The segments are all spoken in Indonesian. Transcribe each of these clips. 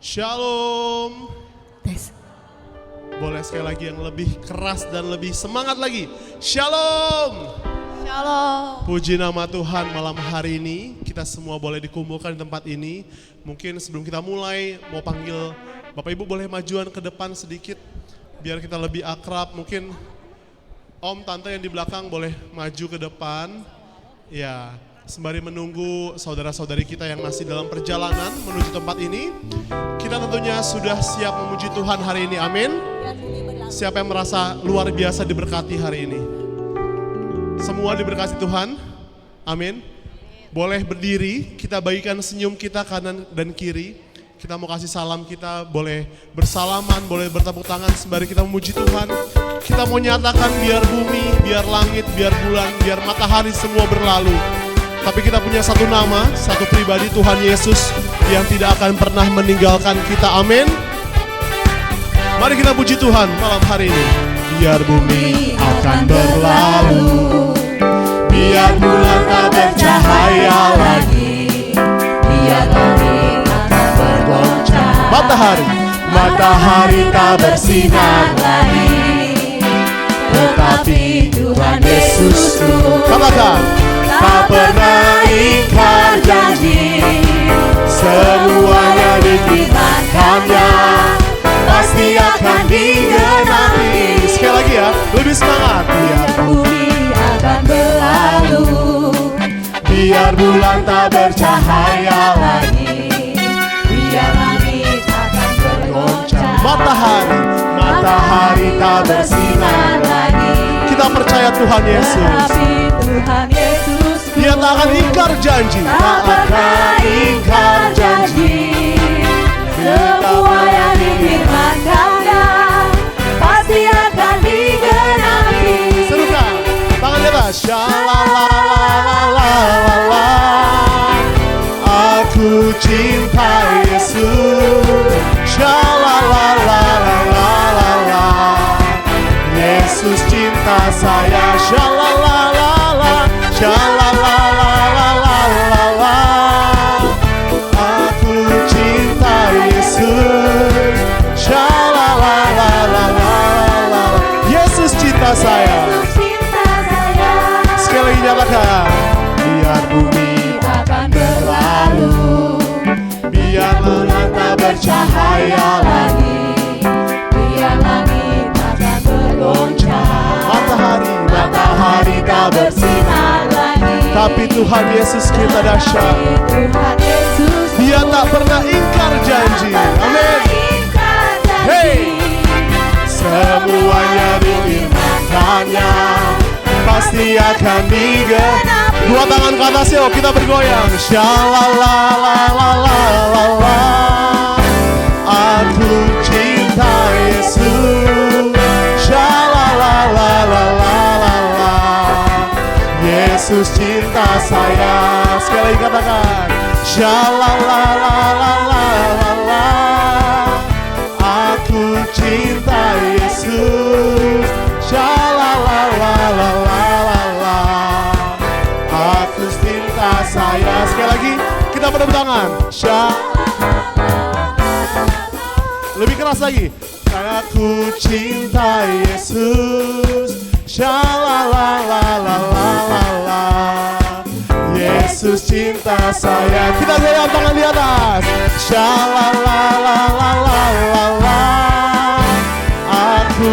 Shalom. Tes. Boleh sekali lagi yang lebih keras dan lebih semangat lagi. Shalom. Shalom. Puji nama Tuhan, malam hari ini kita semua boleh dikumpulkan di tempat ini. Mungkin sebelum kita mulai mau panggil Bapak Ibu boleh majuan ke depan sedikit biar kita lebih akrab. Mungkin Om, Tante yang di belakang boleh maju ke depan. Ya, sembari menunggu saudara-saudari kita yang masih dalam perjalanan menuju tempat ini. Kita tentunya sudah siap memuji Tuhan hari ini, amin. Siapa yang merasa luar biasa diberkati hari ini? Semua diberkati Tuhan, amin. Boleh berdiri, kita bagikan senyum kita kanan dan kiri. Kita mau kasih salam, kita boleh bersalaman, boleh bertepuk tangan sembari kita memuji Tuhan. Kita mau nyatakan biar bumi, biar langit, biar bulan, biar matahari semua berlalu. Tapi kita punya satu nama, satu pribadi, Tuhan Yesus yang tidak akan pernah meninggalkan kita, amin. Mari kita puji Tuhan malam hari ini. Biar bumi akan berlalu, biar bulan tak bercahaya lagi, biar langit akan bergoncang, matahari tak bersinar lagi, tetapi Tuhan Yesusku, katakan, tak pernah ingkar janji, semuanya difirmankannya pasti akan digenapi. Sekali lagi ya, lebih semangat. Biar bumi akan berlalu, biar bulan tak bercahaya lagi, biar langit akan bergoncang, matahari tak bersinar lagi. Kita percaya Tuhan Yesus, Dia tak akan ingkar janji, tak akan ingkar janji. Semua yang difirmankannya pasti akan digenapi. Serukan, tangan di atas. Shalalalalala, aku cinta Yesus. Shalalalalala, Yesus cinta saya. Shalalalala, shalalalala, aku cinta Yesus. Shalalalala, Yesus cinta saya. Sekali lagi nyatakan, biar bumi akan berlalu, biar bulan tak bercahaya lagi, biar langit akan bergoncang, matahari tak bersinar lagi, tapi Tuhan Yesus kita dahsyat. Dia tak pernah ingkar janji, amin. Hey, semuanya difirmankannya pasti akan digenapi. Dua tangan ke atas yuk, kita bergoyang. Shalalalalala, aku cinta Yesus. Shalalalalala, Yesus cinta saya. Sekali lagi katakan, shalalalalala, aku cinta Yesus. Shalalalalala, aku cinta saya. Sekali lagi kita bertepuk tangan. Lebih keras lagi. Aku cinta Yesus. Shalalalalala, Yesus cinta saya. Kita goyang tangan di atas. Shalalalalala, aku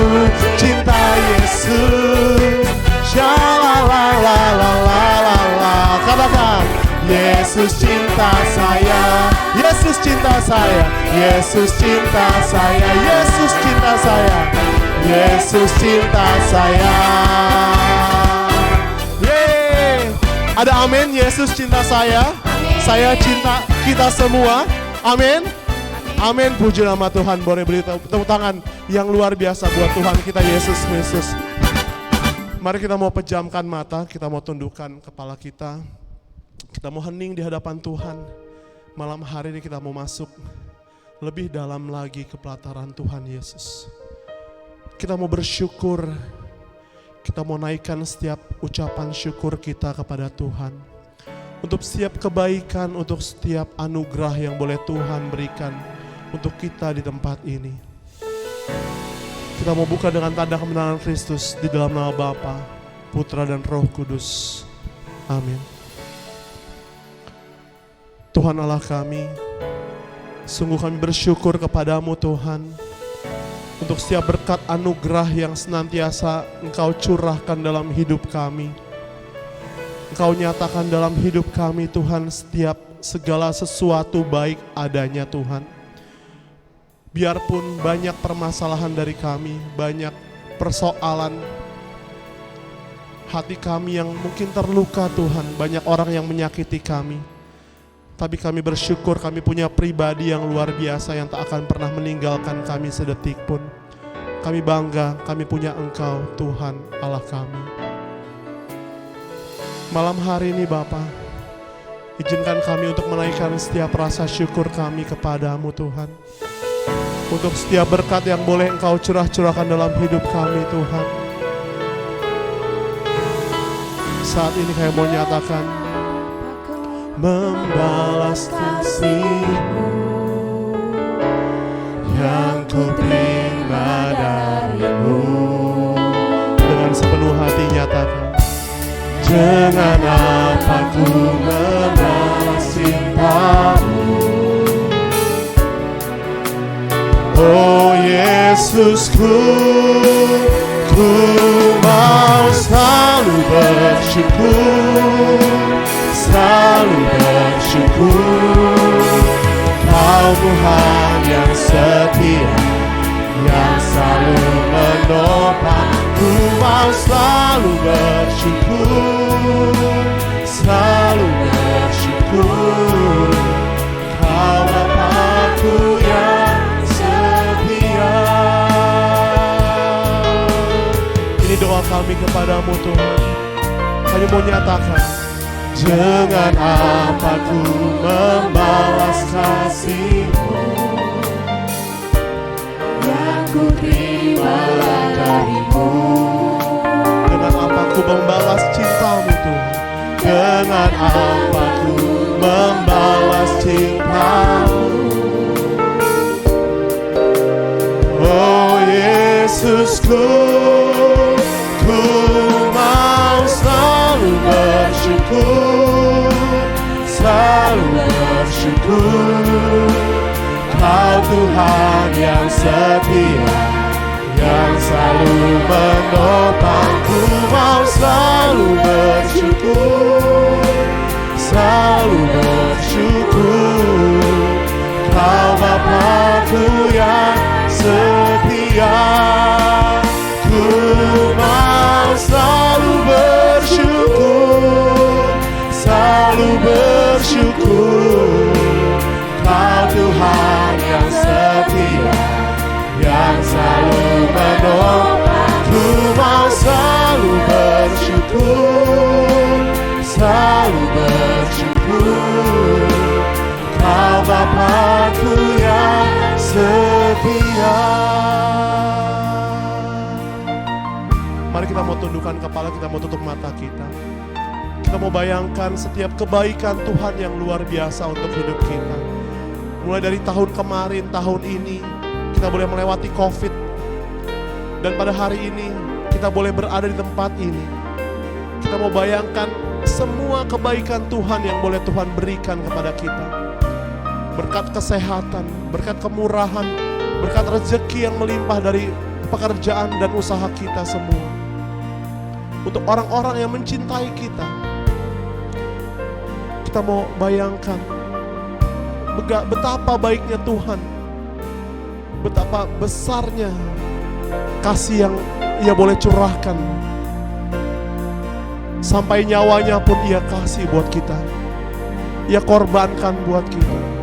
cinta Yesus. Shalalalalala, katakan, Yesus cinta saya. Yesus cinta saya. Yesus cinta saya. Yesus cinta saya. Yesus cinta saya. Yeay. Ada amin, Yesus cinta saya. Amin. Saya cinta kita semua. Amin. Amin, puji nama Tuhan. Boleh beri tepuk tangan yang luar biasa buat Tuhan kita Yesus Kristus. Mari kita mau pejamkan mata, kita mau tundukkan kepala kita. Kita mau hening di hadapan Tuhan. Malam hari ini kita mau masuk lebih dalam lagi ke pelataran Tuhan Yesus. Kita mau bersyukur. Kita mau naikkan setiap ucapan syukur kita kepada Tuhan. Untuk setiap kebaikan, untuk setiap anugerah yang boleh Tuhan berikan untuk kita di tempat ini. Kita mau buka dengan tanda kemenangan Kristus di dalam nama Bapa, Putra dan Roh Kudus. Amin. Tuhan Allah kami, sungguh kami bersyukur kepadamu Tuhan, untuk setiap berkat anugerah yang senantiasa Engkau curahkan dalam hidup kami. Engkau nyatakan dalam hidup kami Tuhan, setiap segala sesuatu baik adanya Tuhan. Biarpun banyak permasalahan dari kami, banyak persoalan hati kami yang mungkin terluka Tuhan, banyak orang yang menyakiti kami. Tapi kami bersyukur kami punya pribadi yang luar biasa yang tak akan pernah meninggalkan kami sedetik pun. Kami bangga kami punya Engkau Tuhan Allah kami. Malam hari ini Bapa, izinkan kami untuk menaikkan setiap rasa syukur kami kepadamu Tuhan. Untuk setiap berkat yang boleh Engkau curahkan dalam hidup kami Tuhan. Saat ini kami mau nyatakan, membalas kasih-Mu yang ku terima dari-Mu. Dengan sepenuh hati nyatakan, dengan apa ku membalas cinta-Mu. Oh Yesusku, ku mau selalu bersyukur, selalu bersyukur. Kau Tuhan yang setia, yang selalu menopang. Ku mau selalu bersyukur, selalu bersyukur. Kau Bapa-Ku yang setia. Ini doa kami kepadamu Tuhan. Kami mau nyatakan, dengan apa ku membalas kasih-Mu yang ku terima dari-Mu. Dengan apa ku membalas cinta-Mu Tuhan. Dengan apa ku membalas cinta-Mu. Oh Yesusku, ku mau selalu bersyukur, selalu bersyukur. Kau Tuhan yang setia, yang selalu menopang. Ku mau selalu bersyukur, selalu bersyukur. Kau Bapa-Ku yang setia. Ku mau selalu bersyukur, selalu bersyukur. Kau Tuhan yang setia, yang selalu menopang. Ku mau selalu bersyukur, selalu bersyukur. Kau Bapa-Ku yang setia. Mari kita mau tundukkan kepala, kita mau tutup mata kita. Kita mau bayangkan setiap kebaikan Tuhan yang luar biasa untuk hidup kita. Mulai dari tahun kemarin, tahun ini, kita boleh melewati COVID. Dan pada hari ini, kita boleh berada di tempat ini. Kita mau bayangkan semua kebaikan Tuhan yang boleh Tuhan berikan kepada kita. Berkat kesehatan, berkat kemurahan, berkat rezeki yang melimpah dari pekerjaan dan usaha kita semua. Untuk orang-orang yang mencintai kita, kita mau bayangkan betapa baiknya Tuhan, betapa besarnya kasih yang Ia boleh curahkan. Sampai nyawanya pun Ia kasih buat kita, Ia korbankan buat kita.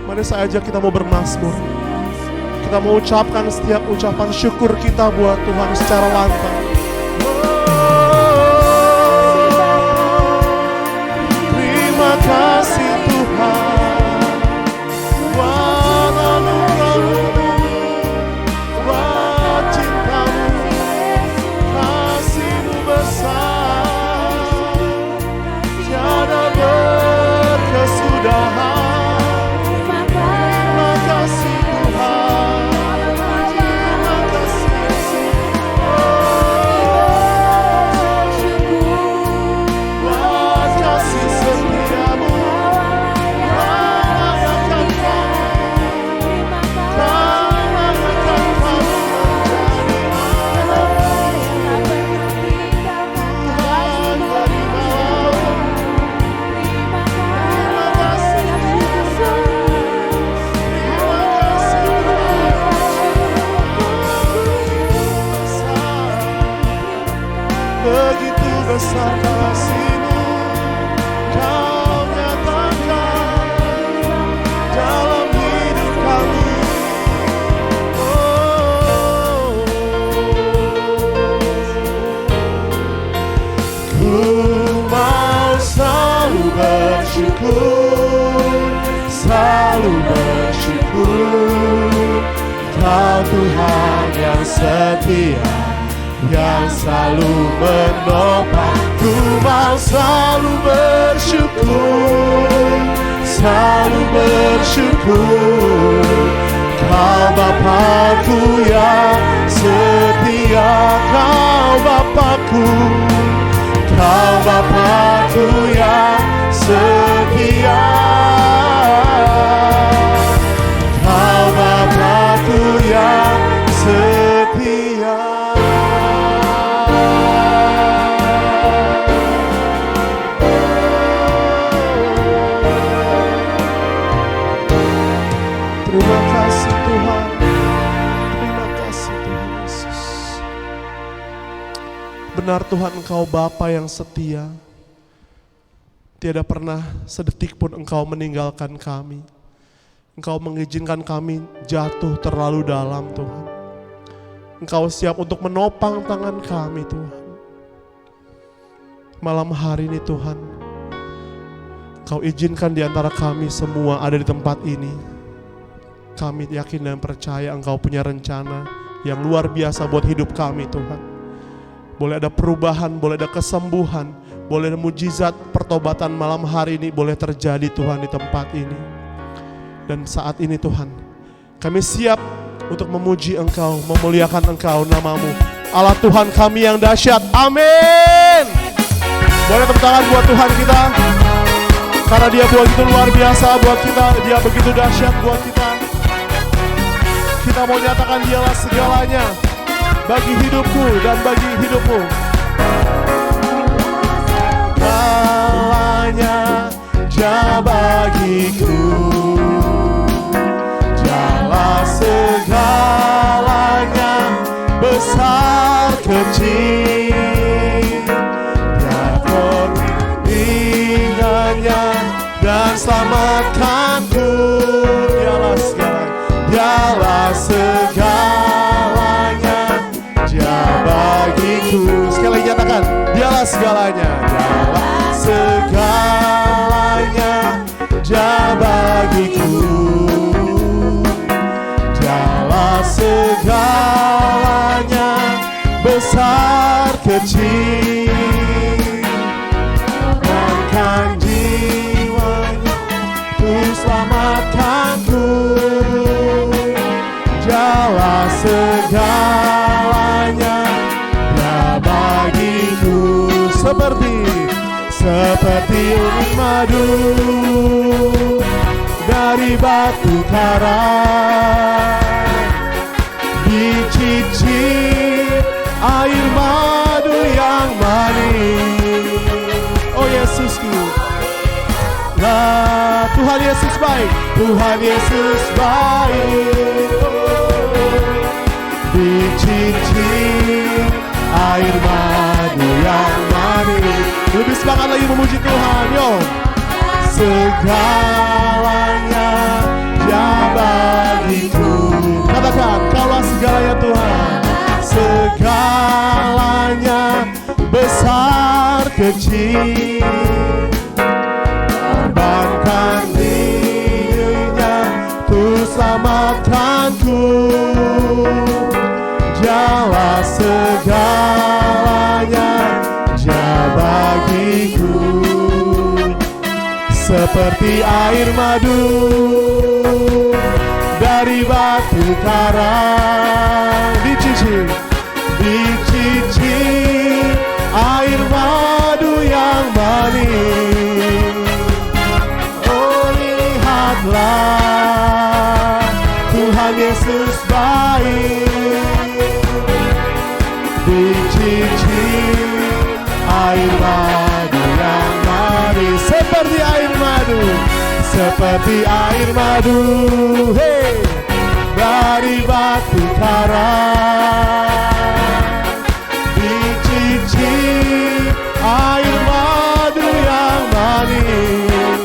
Mari saya ajak kita mau bermazmur. Kita mau ucapkan setiap ucapan syukur kita buat Tuhan secara lantang. Terima kasih Tuhan, buat anugerah-Mu Tuhan yang setia, yang selalu menopang. Ku mau selalu bersyukur, selalu bersyukur. Kau Bapakku yang setia, Kau Bapakku, Kau Bapakku yang setia, Kau Bapakku yang setia. Terima kasih Tuhan, terima kasih Tuhan Yesus. Benar Tuhan, Engkau Bapa yang setia. Tiada pernah sedetik pun Engkau meninggalkan kami. Engkau mengizinkan kami jatuh terlalu dalam Tuhan. Engkau siap untuk menopang tangan kami Tuhan. Malam hari ini Tuhan, Engkau izinkan di antara kami semua ada di tempat ini. Kami yakin dan percaya Engkau punya rencana yang luar biasa buat hidup kami Tuhan. Boleh ada perubahan, boleh ada kesembuhan, boleh ada mujizat pertobatan malam hari ini boleh terjadi Tuhan di tempat ini. Dan saat ini Tuhan, kami siap untuk memuji Engkau, memuliakan Engkau, nama-Mu. Allah Tuhan kami yang dahsyat, amin. Boleh tepuk tangan buat Tuhan kita, karena Dia begitu luar biasa buat kita, Dia begitu dahsyat buat kita. Kita mau nyatakan Dialah segalanya bagi hidupku dan bagi hidupmu. Segalanya Dia bagiku, Dialah segalanya, besar kecil. Dia perlindungannya dan selamatkanku. Dialah segalanya, Dialah segalanya, Dia bagiku. Sekali lagi nyatakan, Dialah segalanya, Dialah segalanya, Dia bagiku. Dialah segalanya, besar kecil. Korbankan jiwanya, untuk selamatkanku. Dialah segalanya, Dia bagiku. Seperti unik madu dari batu karang, dicicip air madu yang manis. Oh Yesusku, lah Tuhan Yesus baik, Tuhan Yesus baik. Dicicip air madu yang manis. Lebih semangat lagi memuji Tuhan, yo. Segalanya Dia bagiku. Katakan, Kaulah segalanya Tuhan. Segalanya, besar kecil. Korbankan dirinya, untuk selamatkanku. Dialah segalanya, Dia bagiku. Seperti air madu dari batu karang, dicicip air madu yang manis. Oh lihatlah, Tuhan Yesus baik. Dicicip air madu yang manis. Seperti air madu, seperti air madu, hey, dari batu karang. Dicicip air madu yang manis.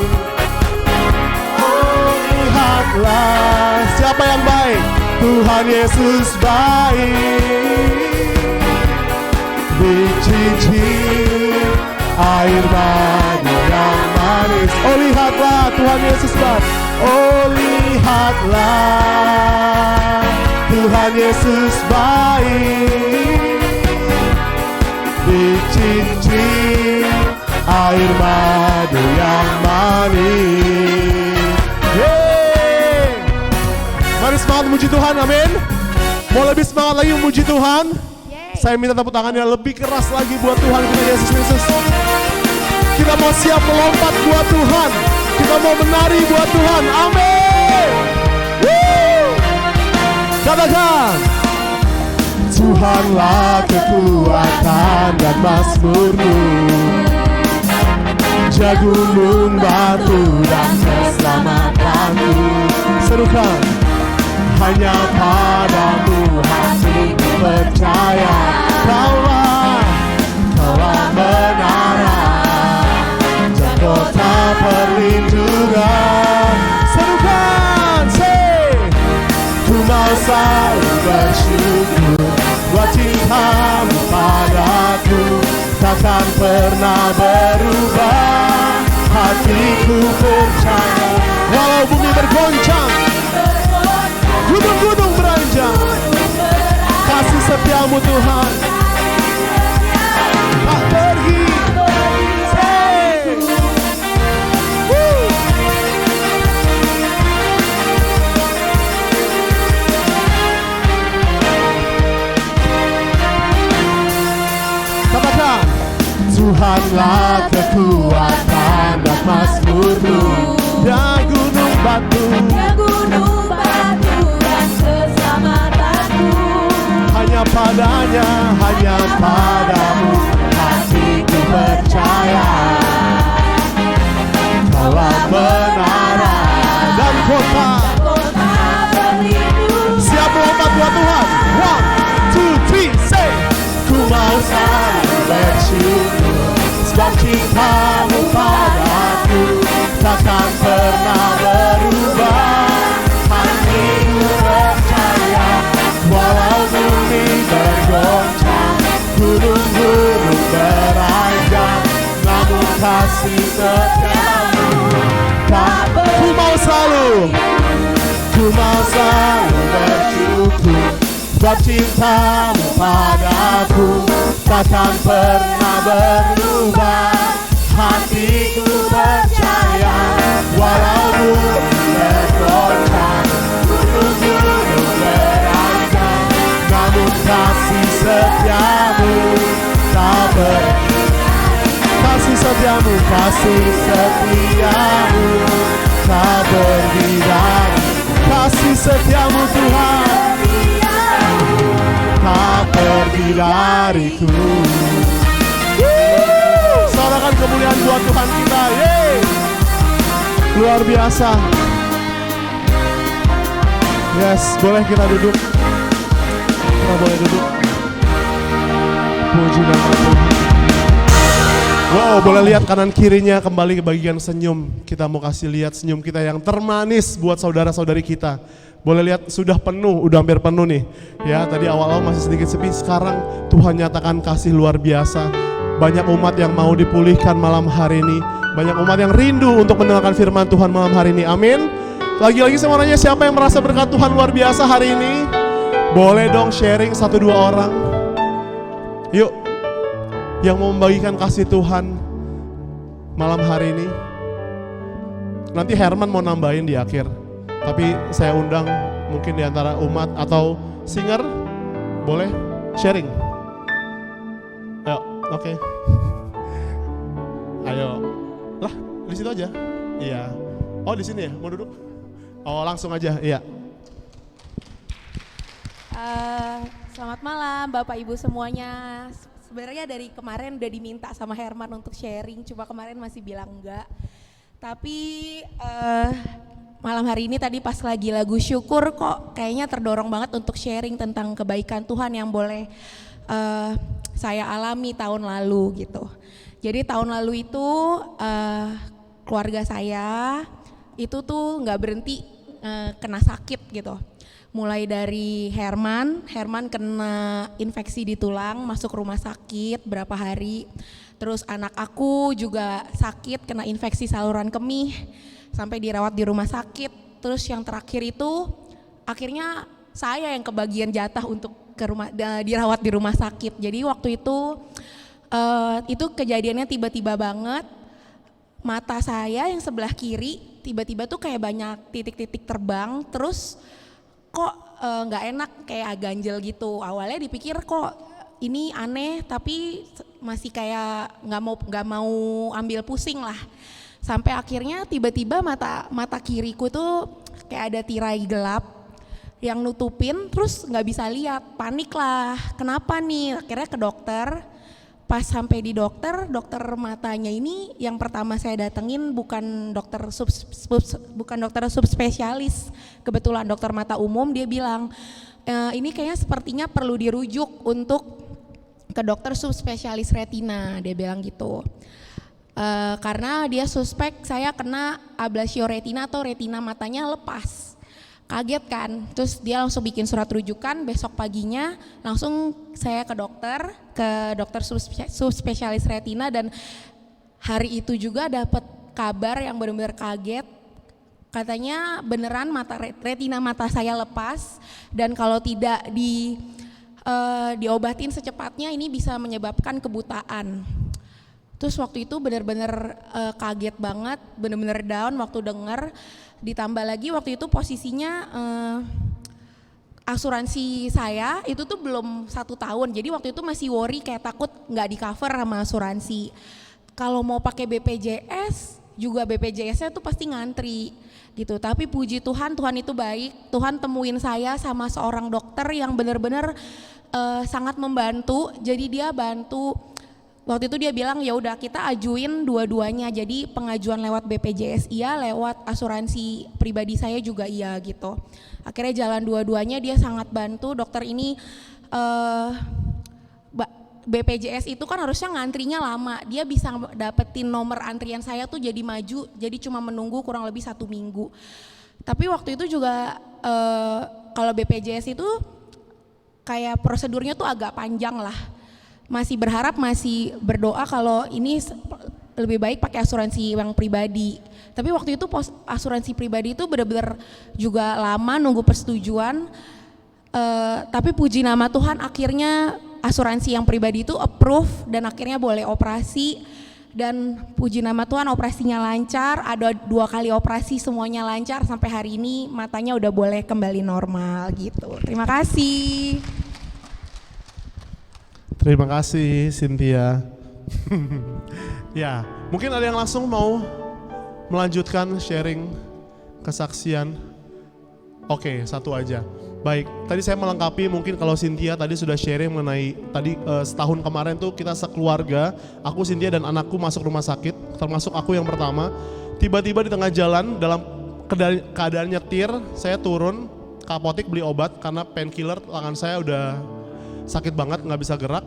Oh lihatlah, siapa yang baik? Tuhan Yesus baik. Dicicip air madu yang manis. Oh lihatlah, Tuhan Yesus baik. Oh lihatlah, Tuhan Tuhan Yesus baik, dicincin air madu yang manis. Yeay. Mari semangat memuji Tuhan, amin. Mau lebih semangat lagi memuji Tuhan? Saya minta tepuk tangannya lebih keras lagi buat Tuhan kita Yesus Kristus. Kita mau siap melompat buat Tuhan. Kita mau menari buat Tuhan, amin. Woo. Katakan, Tuhanlah kekuatan dan mazmurku, ja gunung batu dan keselamatanku. Serukan, hanya padamu hatiku percaya. Kaulah menara dan kota perlindungan. Serukan, say, ku mau selalu bersyukur buat cintamu padaku, takkan pernah berubah. Hatiku percaya, walau bumi bergoncang, gunung-gunung beranjak, kasih setiamu Tuhan tak pergi. Say. Woo. Katakan, Tuhanlah kekuatan dan mazmurku, ya gunung batu, dan keselamatanku. hanya padanya, hanya padamu hatiku percaya. Kaulah menara dan kota Berlindung. siap melompat buat Tuhan. 1, 2, 3, say. Ku mau selalu bersyukur sebab cintamu padaku takkan pernah berubah. Hatiku percaya, walau bumi bergoncang, gunung-gunung beranjak, namun kasih setiamu tak berubah. Ku mau selalu bersyukur sebab cintamu padaku takkan pernah berubah. Hatiku percaya, walau bumi bergoncang, gunung-gunung beranjak, namun kasih setiamu tak berubah. Kasih setiamu tak berhenti. Kasih setiamu Tuhan tak pergi dariku. Sorakan kemuliaan buat Tuhan kita. Yeay. Luar biasa. Yes, boleh kita duduk. Kita boleh duduk. Puji nama Tuhan. Wow, boleh lihat kanan kirinya kembali ke bagian senyum. Kita mau kasih lihat senyum kita yang termanis buat saudara-saudari kita. Boleh lihat sudah penuh, udah hampir penuh nih. Ya, tadi awal-awal masih sedikit sepi, sekarang Tuhan nyatakan kasih luar biasa. Banyak umat yang mau dipulihkan malam hari ini. Banyak umat yang rindu untuk mendengarkan firman Tuhan malam hari ini. Amin. Lagi-lagi saya mau nanya, siapa yang merasa berkat Tuhan luar biasa hari ini? Boleh dong sharing 1-2 orang. Yuk, yang mau membagikan kasih Tuhan malam hari ini. Nanti Herman mau nambahin di akhir. Tapi saya undang mungkin di antara umat atau singer, boleh sharing. Ayo, oke. Ayo. Lah, di situ aja. Iya. Oh, di sini ya? Mau duduk? Oh, langsung aja. Iya. Selamat malam Bapak Ibu semuanya. Sebenarnya dari kemarin udah diminta sama Herman untuk sharing, cuma kemarin masih bilang enggak. Tapi malam hari ini tadi pas lagi lagu syukur kok kayaknya terdorong banget untuk sharing tentang kebaikan Tuhan yang boleh saya alami tahun lalu gitu. Jadi tahun lalu itu keluarga saya itu tuh nggak berhenti kena sakit gitu. Mulai dari Herman kena infeksi di tulang, masuk rumah sakit berapa hari. Terus anak aku juga sakit, kena infeksi saluran kemih, sampai dirawat di rumah sakit. Terus yang terakhir itu akhirnya saya yang kebagian jatah untuk dirawat di rumah sakit. Jadi waktu itu kejadiannya tiba-tiba banget. Mata saya yang sebelah kiri tiba-tiba tuh kayak banyak titik-titik terbang, terus kok nggak enak, kayak ganjel gitu. Awalnya dipikir kok ini aneh, tapi masih kayak nggak mau ambil pusing lah. Sampai akhirnya tiba-tiba mata kiriku tuh kayak ada tirai gelap yang nutupin, terus nggak bisa lihat. Panik lah, kenapa nih? Akhirnya ke dokter. Pas sampai di dokter matanya ini yang pertama saya datengin bukan dokter subspesialis, kebetulan dokter mata umum. Dia bilang ini kayaknya sepertinya perlu dirujuk untuk ke dokter subspesialis retina, dia bilang gitu. Karena dia suspek saya kena ablasio retina atau retina matanya lepas. Kaget kan, terus dia langsung bikin surat rujukan. Besok paginya langsung saya ke dokter subspesialis retina, dan hari itu juga dapat kabar yang benar-benar kaget. Katanya beneran retina mata saya lepas, dan kalau tidak diobatin secepatnya ini bisa menyebabkan kebutaan. Terus waktu itu benar-benar kaget banget, benar-benar down waktu dengar. Ditambah lagi waktu itu posisinya asuransi saya itu tuh belum 1 tahun, jadi waktu itu masih worry, kayak takut nggak di cover sama asuransi. Kalau mau pakai BPJS juga BPJS-nya tuh pasti ngantri gitu. Tapi puji Tuhan, Tuhan itu baik. Tuhan temuin saya sama seorang dokter yang benar-benar sangat membantu. Jadi dia bantu. Waktu itu dia bilang ya udah kita ajuin dua-duanya, jadi pengajuan lewat BPJS iya, lewat asuransi pribadi saya juga iya gitu. Akhirnya jalan dua-duanya, dia sangat bantu. Dokter ini BPJS itu kan harusnya ngantrinya lama, dia bisa dapetin nomor antrian saya tuh jadi maju, jadi cuma menunggu kurang lebih 1 minggu. Tapi waktu itu juga kalau BPJS itu kayak prosedurnya tuh agak panjang lah. Masih berharap, masih berdoa kalau ini lebih baik pakai asuransi yang pribadi. Tapi waktu itu asuransi pribadi itu benar-benar juga lama nunggu persetujuan. Tapi puji nama Tuhan akhirnya asuransi yang pribadi itu approve dan akhirnya boleh operasi. Dan puji nama Tuhan operasinya lancar, ada 2 kali operasi semuanya lancar, sampai hari ini matanya udah boleh kembali normal gitu. Terima kasih. Terima kasih Cynthia. Ya, mungkin ada yang langsung mau melanjutkan sharing kesaksian. Oke, 1 aja. Baik, tadi saya melengkapi, mungkin kalau Cynthia tadi sudah sharing mengenai tadi setahun kemarin tuh kita sekeluarga, aku, Cynthia dan anakku masuk rumah sakit, termasuk aku yang pertama. Tiba-tiba di tengah jalan dalam keadaan nyetir, saya turun ke apotek beli obat karena painkiller, tangan saya udah sakit banget, nggak bisa gerak.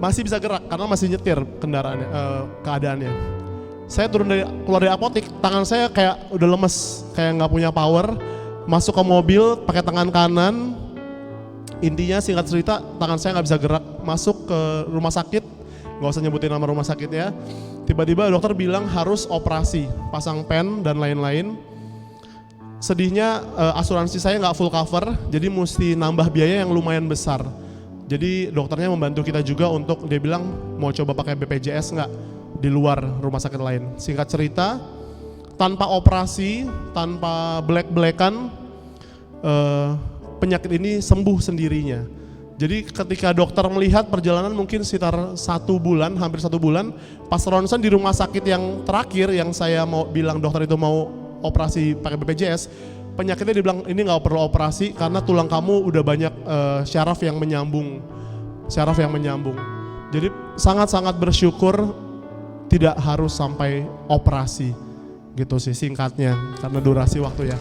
Masih bisa gerak karena masih nyetir kendaraannya, keadaannya. Saya keluar dari apotek, tangan saya kayak udah lemes, kayak nggak punya power. Masuk ke mobil pakai tangan kanan. Intinya singkat cerita, tangan saya nggak bisa gerak. Masuk ke rumah sakit, nggak usah nyebutin nama rumah sakitnya. Tiba-tiba dokter bilang harus operasi, pasang pen dan lain-lain. Sedihnya asuransi saya nggak full cover, jadi mesti nambah biaya yang lumayan besar. Jadi dokternya membantu kita juga untuk, dia bilang mau coba pakai BPJS nggak di luar rumah sakit lain. Singkat cerita, tanpa operasi, tanpa black-blackan, penyakit ini sembuh sendirinya. Jadi ketika dokter melihat perjalanan mungkin sekitar 1 bulan, hampir 1 bulan, pas ronsen di rumah sakit yang terakhir yang saya mau bilang dokter itu mau operasi pakai BPJS, penyakitnya dibilang ini nggak perlu operasi karena tulang kamu udah banyak syaraf yang menyambung. Jadi sangat-sangat bersyukur tidak harus sampai operasi, gitu sih singkatnya karena durasi waktu ya.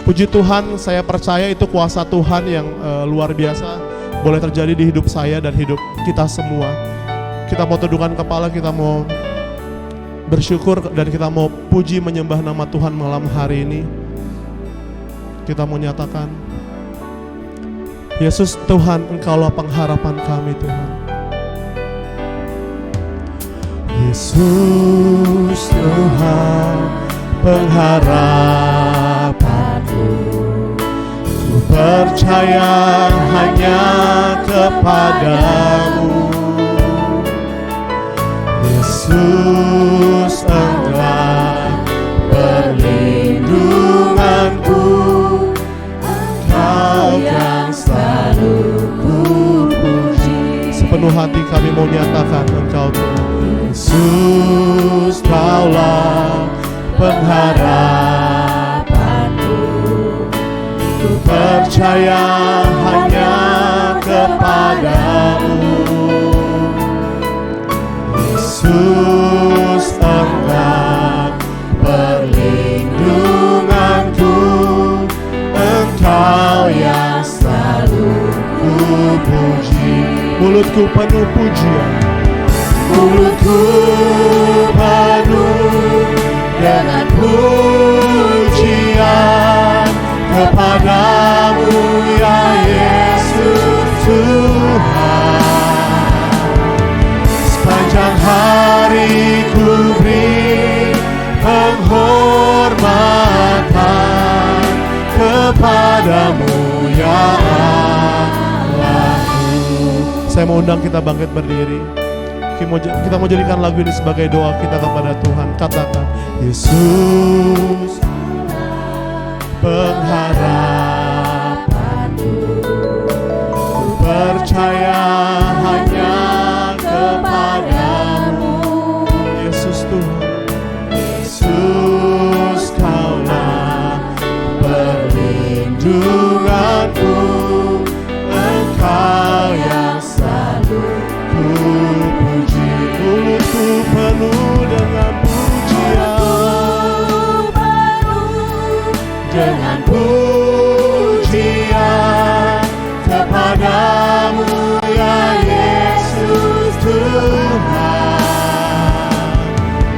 Puji Tuhan, saya percaya itu kuasa Tuhan yang luar biasa boleh terjadi di hidup saya dan hidup kita semua. Kita mau tundukkan kepala, kita mau bersyukur dan kita mau puji menyembah nama Tuhan malam hari ini. Kita mau nyatakan, Yesus Tuhan, Engkaulah pengharapan kami Tuhan. Yesus Tuhan pengharapanku, ku percaya hanya kepadamu. Yesus, Engkau perlindunganku, Engkau yang selalu kupuji. Sepenuh hati kami mau nyatakan Engkau Tuhan. Yesus, Kaulah pengharapanku, ku percaya hanya kepadamu. Yesus, Engkau perlindunganku, Engkau yang selalu kupuji. Mulutku penuh pujian, mulutku penuh dengan pujian kepadamu ya Yesus Tuhan. Sepanjang hari ku beri penghormatan kepadamu ya Allahku. Saya mau undang kita bangkit berdiri. Kita mau jadikan lagu ini sebagai doa kita kepada Tuhan. Katakan, Yesus pengharapanku, ku percaya hanya kepadamu. Yesus Tuhan, Yesus Kaulah perlindunganku, Engkau yang selalu kupuji. Mulutku penuh dengan pujian, dengan pujian kepadamu ya Yesus Tuhan.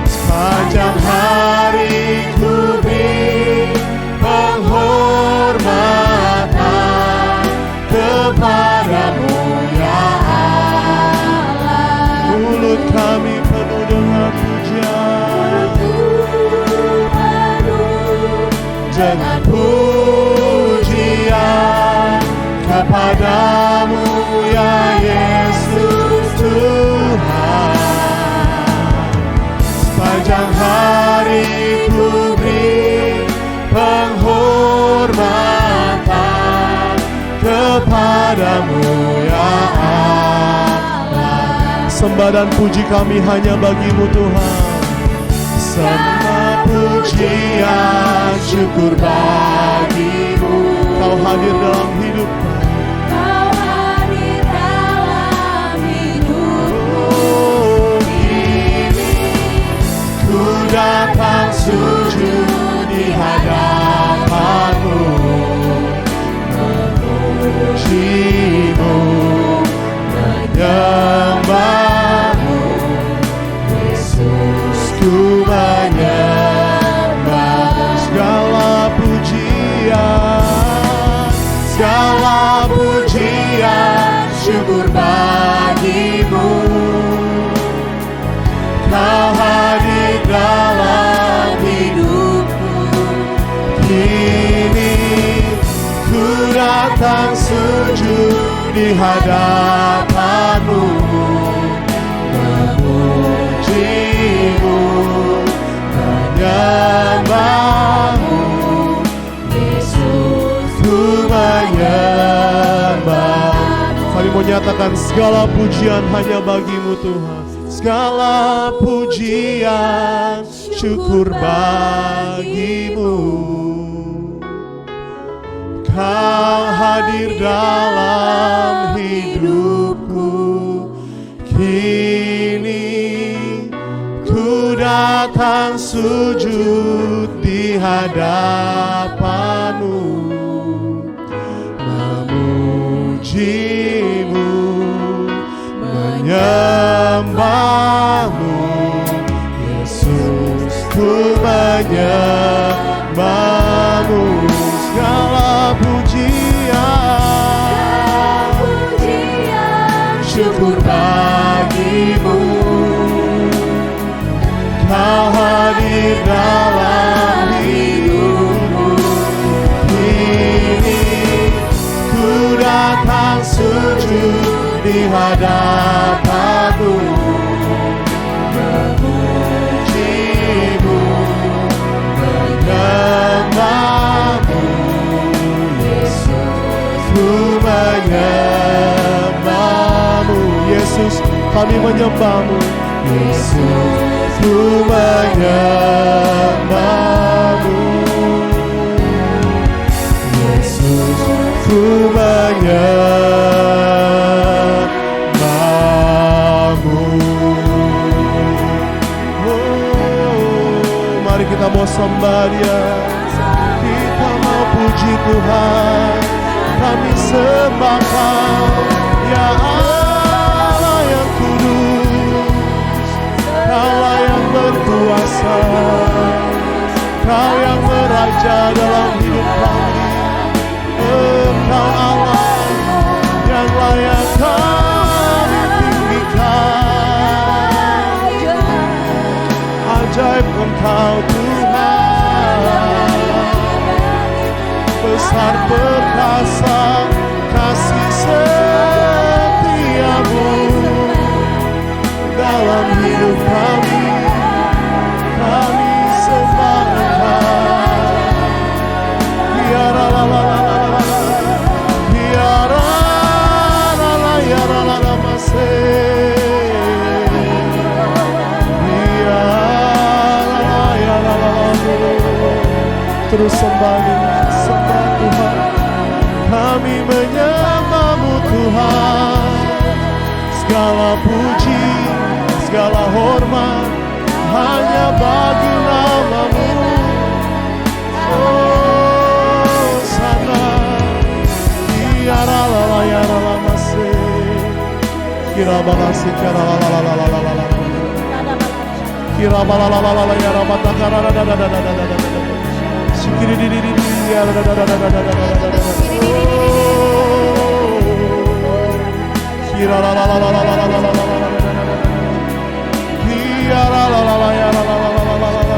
Sepanjang hari ku beri penghormatan kepadamu ya Allah. Mulut kami penuh dengan pujian, dengan pujian kepadamu ya Yesus Tuhan. Sepanjang hari ku beri penghormatan kepadamu ya Allah. Sembah dan puji kami hanya bagimu Tuhan. Semua pujian syukur bagimu. Kau hadir dalam hidup, Kau hadir dalam hidupku. Kini ku datang sujud di hadapanmu, memujimu, menyembahmu. Yesus, ku menyembah. Segala pujian syukur bagimu. Kau hadir dalam hidupku. Kini ku datang sujud di hadapanmu, memujimu, menyembahmu. Yesus, ku menyembah. Kami mau nyatakan segala pujian hanya bagimu Tuhan. Segala pujian syukur bagimu. Kau hadir dalam hidupku. Kini ku datang sujud di hadapanmu, memujimu, menyembahmu. Yesus, ku menyembahmu. Segala pujian syukur bagimu. Kau hadir dalam hidupku. Kini sujud di hadapanmu, memujimu, menyembahmu, Yesus, ku menyembahmu, Yesus, kami menyembahmu, Yesus, ku menyembahmu, Yesus, ku menyembahmu. Oh, mari kita mau sembah Dia, kita mau puji Tuhan, kami sembah Kau, ya Allah yang kudus, Kaulah yang berkuasa, Kau yang meraja dalam hidup kami. Engkau Allah yang layak kami tinggikan. Ajaib Engkau Tuhan, besar perkasa kasih setiamu dalam hidup kami. Kami sembah Engkau. Biar terus sembah Tuhan, kami menyembah-Mu Tuhan. Segala puji, segala hormat hanya bagi nama-Mu. Oh sana, biara lala yara lama se, kira balasi kira lala lala lala lala, kira bala lala lala yara bata kara da da da da da da da. Kiri di ya da da da da da da da da. Kira la la la la la la la la la la. Kira la la la la ya la la la la la la la.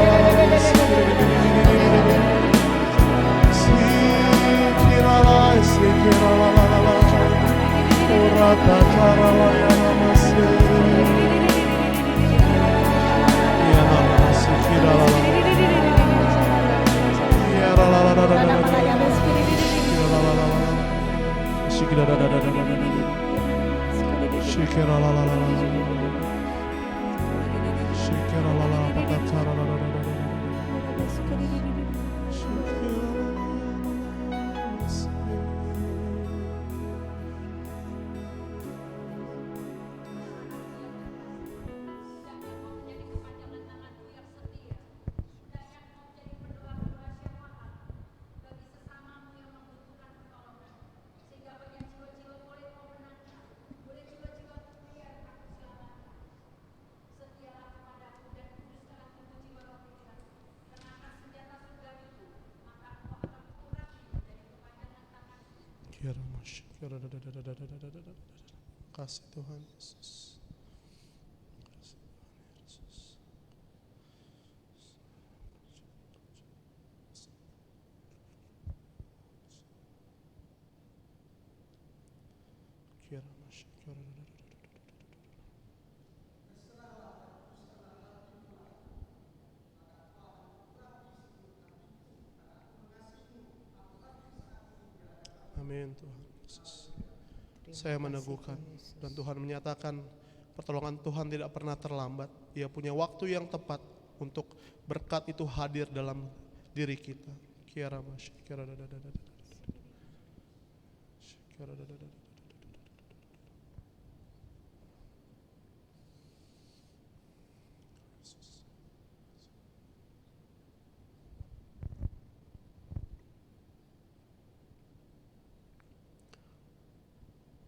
Kira la kira la la la la. Ora ta kara la ya la mase. Ya la mase kira la la. Kasih Tuhan Yesus. Amin Tuhan Yesus. Saya meneguhkan dan Tuhan menyatakan pertolongan Tuhan tidak pernah terlambat. Ia punya waktu yang tepat untuk berkat itu hadir dalam diri kita. Kiara masya, kiara da da da da da. Kiara da da da da.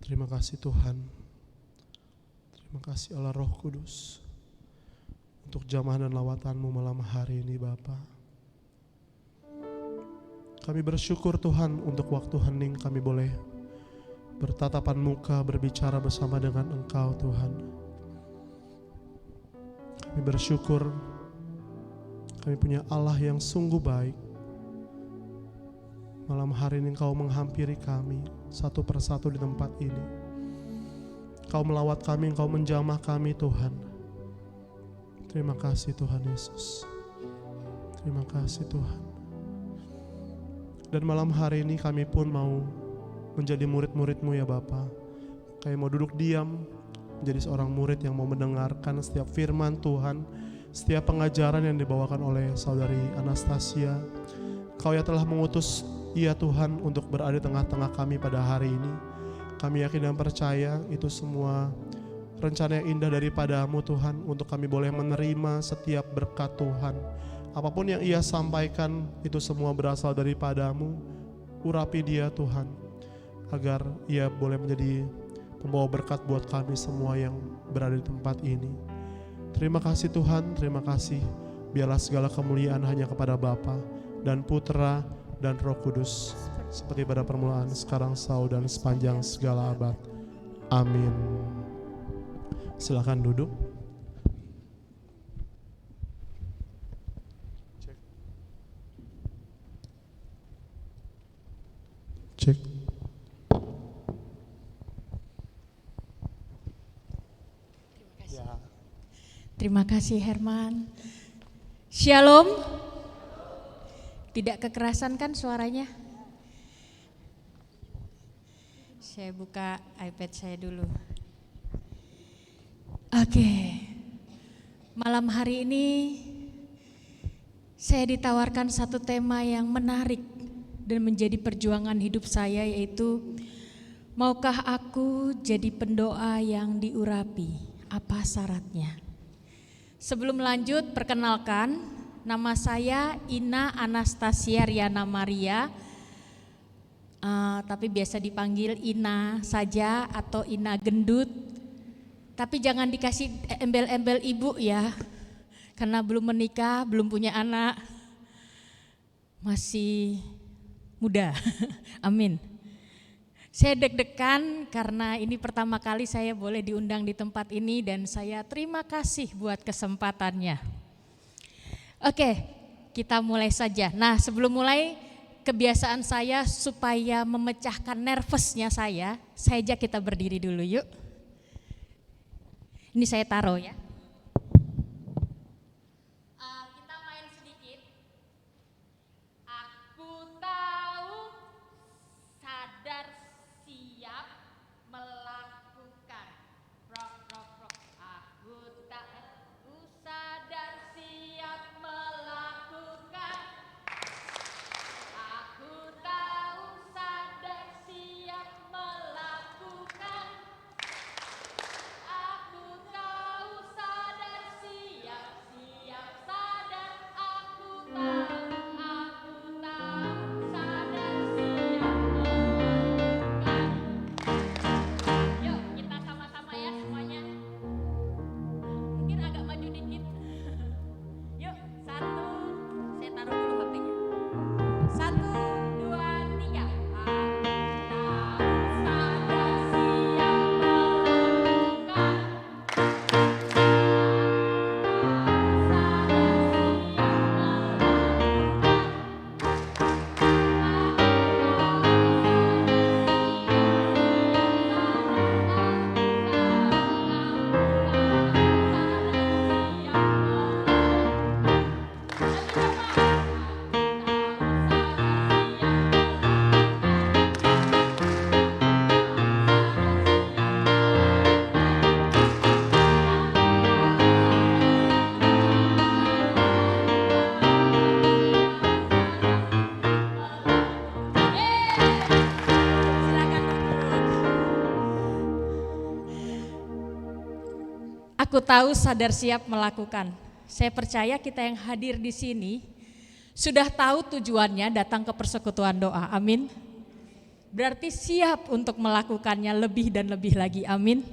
Terima kasih Tuhan, terima kasih Allah Roh Kudus untuk jamaah dan lawatan-Mu malam hari ini Bapa. Kami bersyukur Tuhan untuk waktu hening kami boleh bertatapan muka berbicara bersama dengan Engkau Tuhan. Kami bersyukur kami punya Allah yang sungguh baik, Malam hari ini Engkau menghampiri kami satu persatu di tempat ini. Engkau melawat kami, Engkau menjamah kami Tuhan. Terima kasih Tuhan Yesus. Terima kasih Tuhan. Dan malam hari ini kami pun mau menjadi murid-murid-Mu ya Bapa. Kami mau duduk diam, menjadi seorang murid yang mau mendengarkan setiap firman Tuhan, setiap pengajaran yang dibawakan oleh saudari Anastasia. Kau yang telah mengutus ia Tuhan untuk berada di tengah-tengah kami pada hari ini. Kami yakin dan percaya itu semua rencana yang indah daripada-Mu Tuhan, untuk kami boleh menerima setiap berkat Tuhan. Apapun yang ia sampaikan itu semua berasal daripada-Mu. Urapi dia Tuhan, agar ia boleh menjadi pembawa berkat buat kami semua yang berada di tempat ini. Terima kasih Tuhan, terima kasih. Biarlah segala kemuliaan hanya kepada Bapa dan Putra dan Roh Kudus, seperti pada permulaan, sekarang, selalu, dan sepanjang segala abad. Amin. Silakan duduk. Cek. Terima kasih Herman. Shalom. Tidak kekerasan kan suaranya? Saya buka iPad saya dulu. Oke. Malam hari ini saya ditawarkan satu tema yang menarik dan menjadi perjuangan hidup saya, yaitu maukah aku jadi pendoa yang diurapi? Apa syaratnya? Sebelum lanjut, perkenalkan, nama saya Ina Anastasia Riana Maria, tapi biasa dipanggil Ina saja atau Ina Gendut. Tapi jangan dikasih embel-embel ibu ya, karena belum menikah, belum punya anak, masih muda. Amin. Saya deg-degan karena ini pertama kali saya boleh diundang di tempat ini, dan saya terima kasih buat kesempatannya. Oke, kita mulai saja. Nah, sebelum mulai, kebiasaan saya supaya memecahkan nervousnya saya ajak kita berdiri dulu yuk. Ini saya taruh ya. Kita main sedikit. Aku tahu, sadar, siap melakukan. Rock, rock, rock. Aku sadar, siap melakukan. Aku tahu, sadar, siap melakukan. Aku tahu, sadar, siap, siap, sadar. Aku tahu, sadar, siap melakukan. Yuk kita sama-sama ya semuanya. Mungkin agak maju dikit. Yuk, satu, saya taruh dulu HP-nya. 1, 2, 3. Aku tahu, sadar, siap melakukan. Aku tahu, sadar, siap melakukan. Saya percaya kita yang hadir di sini sudah tahu tujuannya datang ke persekutuan doa. Amin. Berarti siap untuk melakukannya lebih dan lebih lagi. Amin.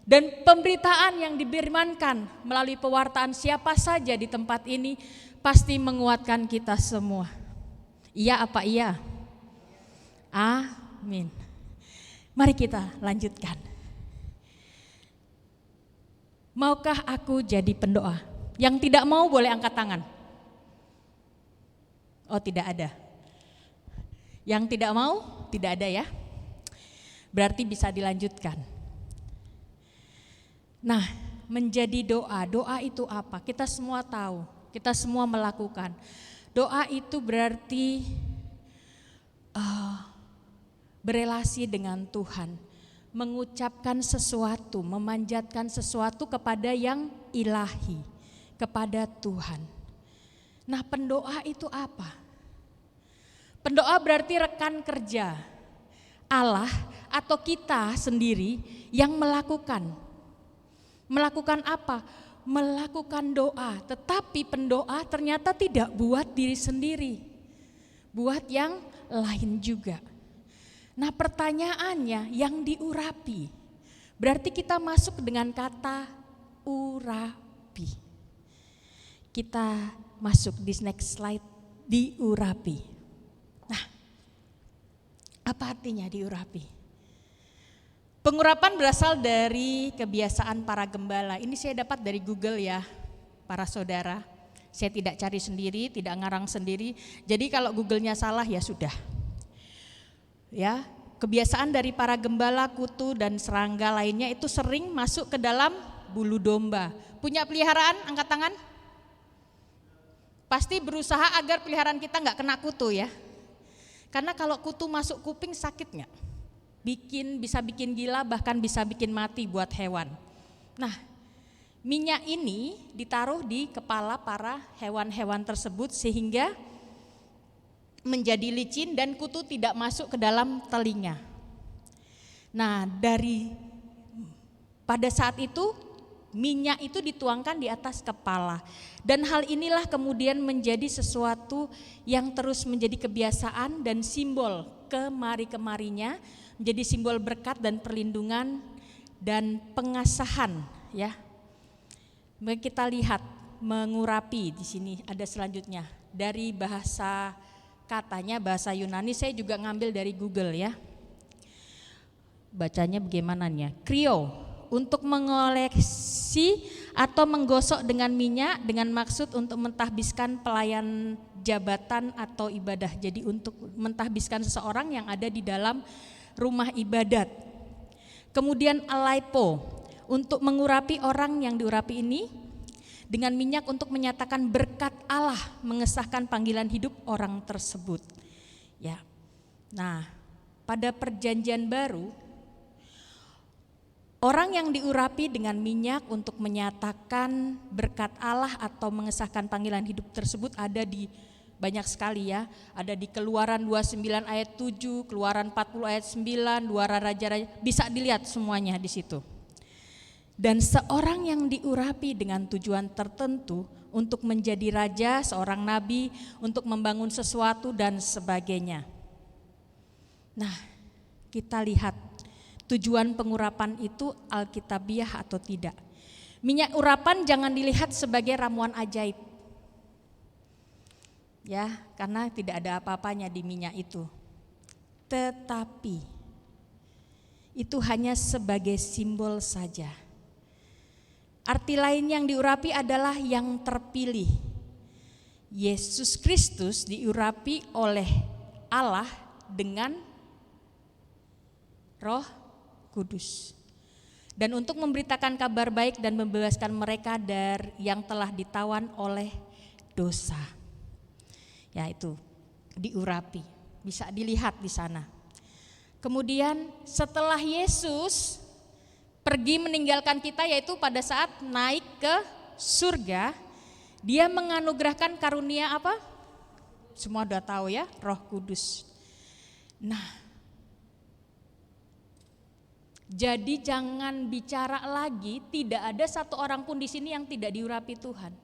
Dan pemberitaan yang diberimankan melalui pewartaan siapa saja di tempat ini pasti menguatkan kita semua. Iya apa iya? Amin. Mari kita lanjutkan. Maukah aku jadi pendoa? Yang tidak mau boleh angkat tangan. Oh, tidak ada. Yang tidak mau, tidak ada ya. Berarti bisa dilanjutkan. Nah, menjadi doa. Doa itu apa? Kita semua tahu, kita semua melakukan. Doa itu berarti berelasi dengan Tuhan, mengucapkan sesuatu, memanjatkan sesuatu kepada yang ilahi, kepada Tuhan. Nah, pendoa itu apa? Pendoa berarti rekan kerja Allah atau kita sendiri yang melakukan. Melakukan apa? Melakukan doa, tetapi pendoa ternyata tidak buat diri sendiri, buat yang lain juga. Nah, pertanyaannya yang diurapi, berarti kita masuk dengan kata urapi. Kita masuk di next slide, diurapi. Nah, apa artinya diurapi? Pengurapan berasal dari kebiasaan para gembala. Ini saya dapat dari Google ya, para saudara. Saya tidak cari sendiri, tidak ngarang sendiri. Jadi kalau Google-nya salah ya sudah. Ya, kebiasaan dari para gembala, kutu dan serangga lainnya itu sering masuk ke dalam bulu domba. Punya peliharaan, angkat tangan. Pasti berusaha agar peliharaan kita nggak kena kutu ya. Karena kalau kutu masuk kuping sakit nggak? Bisa bikin gila, bahkan bisa bikin mati buat hewan. Nah, minyak ini ditaruh di kepala para hewan-hewan tersebut sehingga menjadi licin dan kutu tidak masuk ke dalam telinga. Nah, pada saat itu minyak itu dituangkan di atas kepala. Dan hal inilah kemudian menjadi sesuatu yang terus menjadi kebiasaan dan simbol kemari-kemarinya, menjadi simbol berkat dan perlindungan dan pengasahan ya. Kita lihat mengurapi di sini ada selanjutnya dari bahasa katanya bahasa Yunani, saya juga ngambil dari Google ya. Bacanya bagaimana nih? Krio, untuk mengoleksi atau menggosok dengan minyak dengan maksud untuk mentahbiskan pelayan jabatan atau ibadah. Jadi untuk mentahbiskan seseorang yang ada di dalam rumah ibadat. Kemudian alaipo, untuk mengurapi orang yang diurapi ini dengan minyak untuk menyatakan berkat Allah, mengesahkan panggilan hidup orang tersebut. Ya. Nah, pada perjanjian baru orang yang diurapi dengan minyak untuk menyatakan berkat Allah atau mengesahkan panggilan hidup tersebut ada di banyak sekali ya, ada di Keluaran 29 ayat 7, Keluaran 40 ayat 9, 2 Raja-Raja, bisa dilihat semuanya di situ. Dan seorang yang diurapi dengan tujuan tertentu untuk menjadi raja, seorang nabi, untuk membangun sesuatu dan sebagainya. Nah, kita lihat tujuan pengurapan itu alkitabiah atau tidak. Minyak urapan jangan dilihat sebagai ramuan ajaib. Ya, karena tidak ada apa-apanya di minyak itu. Tetapi itu hanya sebagai simbol saja. Arti lain yang diurapi adalah yang terpilih. Yesus Kristus diurapi oleh Allah dengan Roh Kudus. Dan untuk memberitakan kabar baik dan membebaskan mereka dari yang telah ditawan oleh dosa. Ya, itu diurapi, bisa dilihat di sana. Kemudian setelah Yesus pergi meninggalkan kita, yaitu pada saat naik ke surga, dia menganugerahkan karunia apa? Semua udah tahu ya, Roh Kudus. Nah, jadi jangan bicara lagi, tidak ada satu orang pun di sini yang tidak diurapi Tuhan.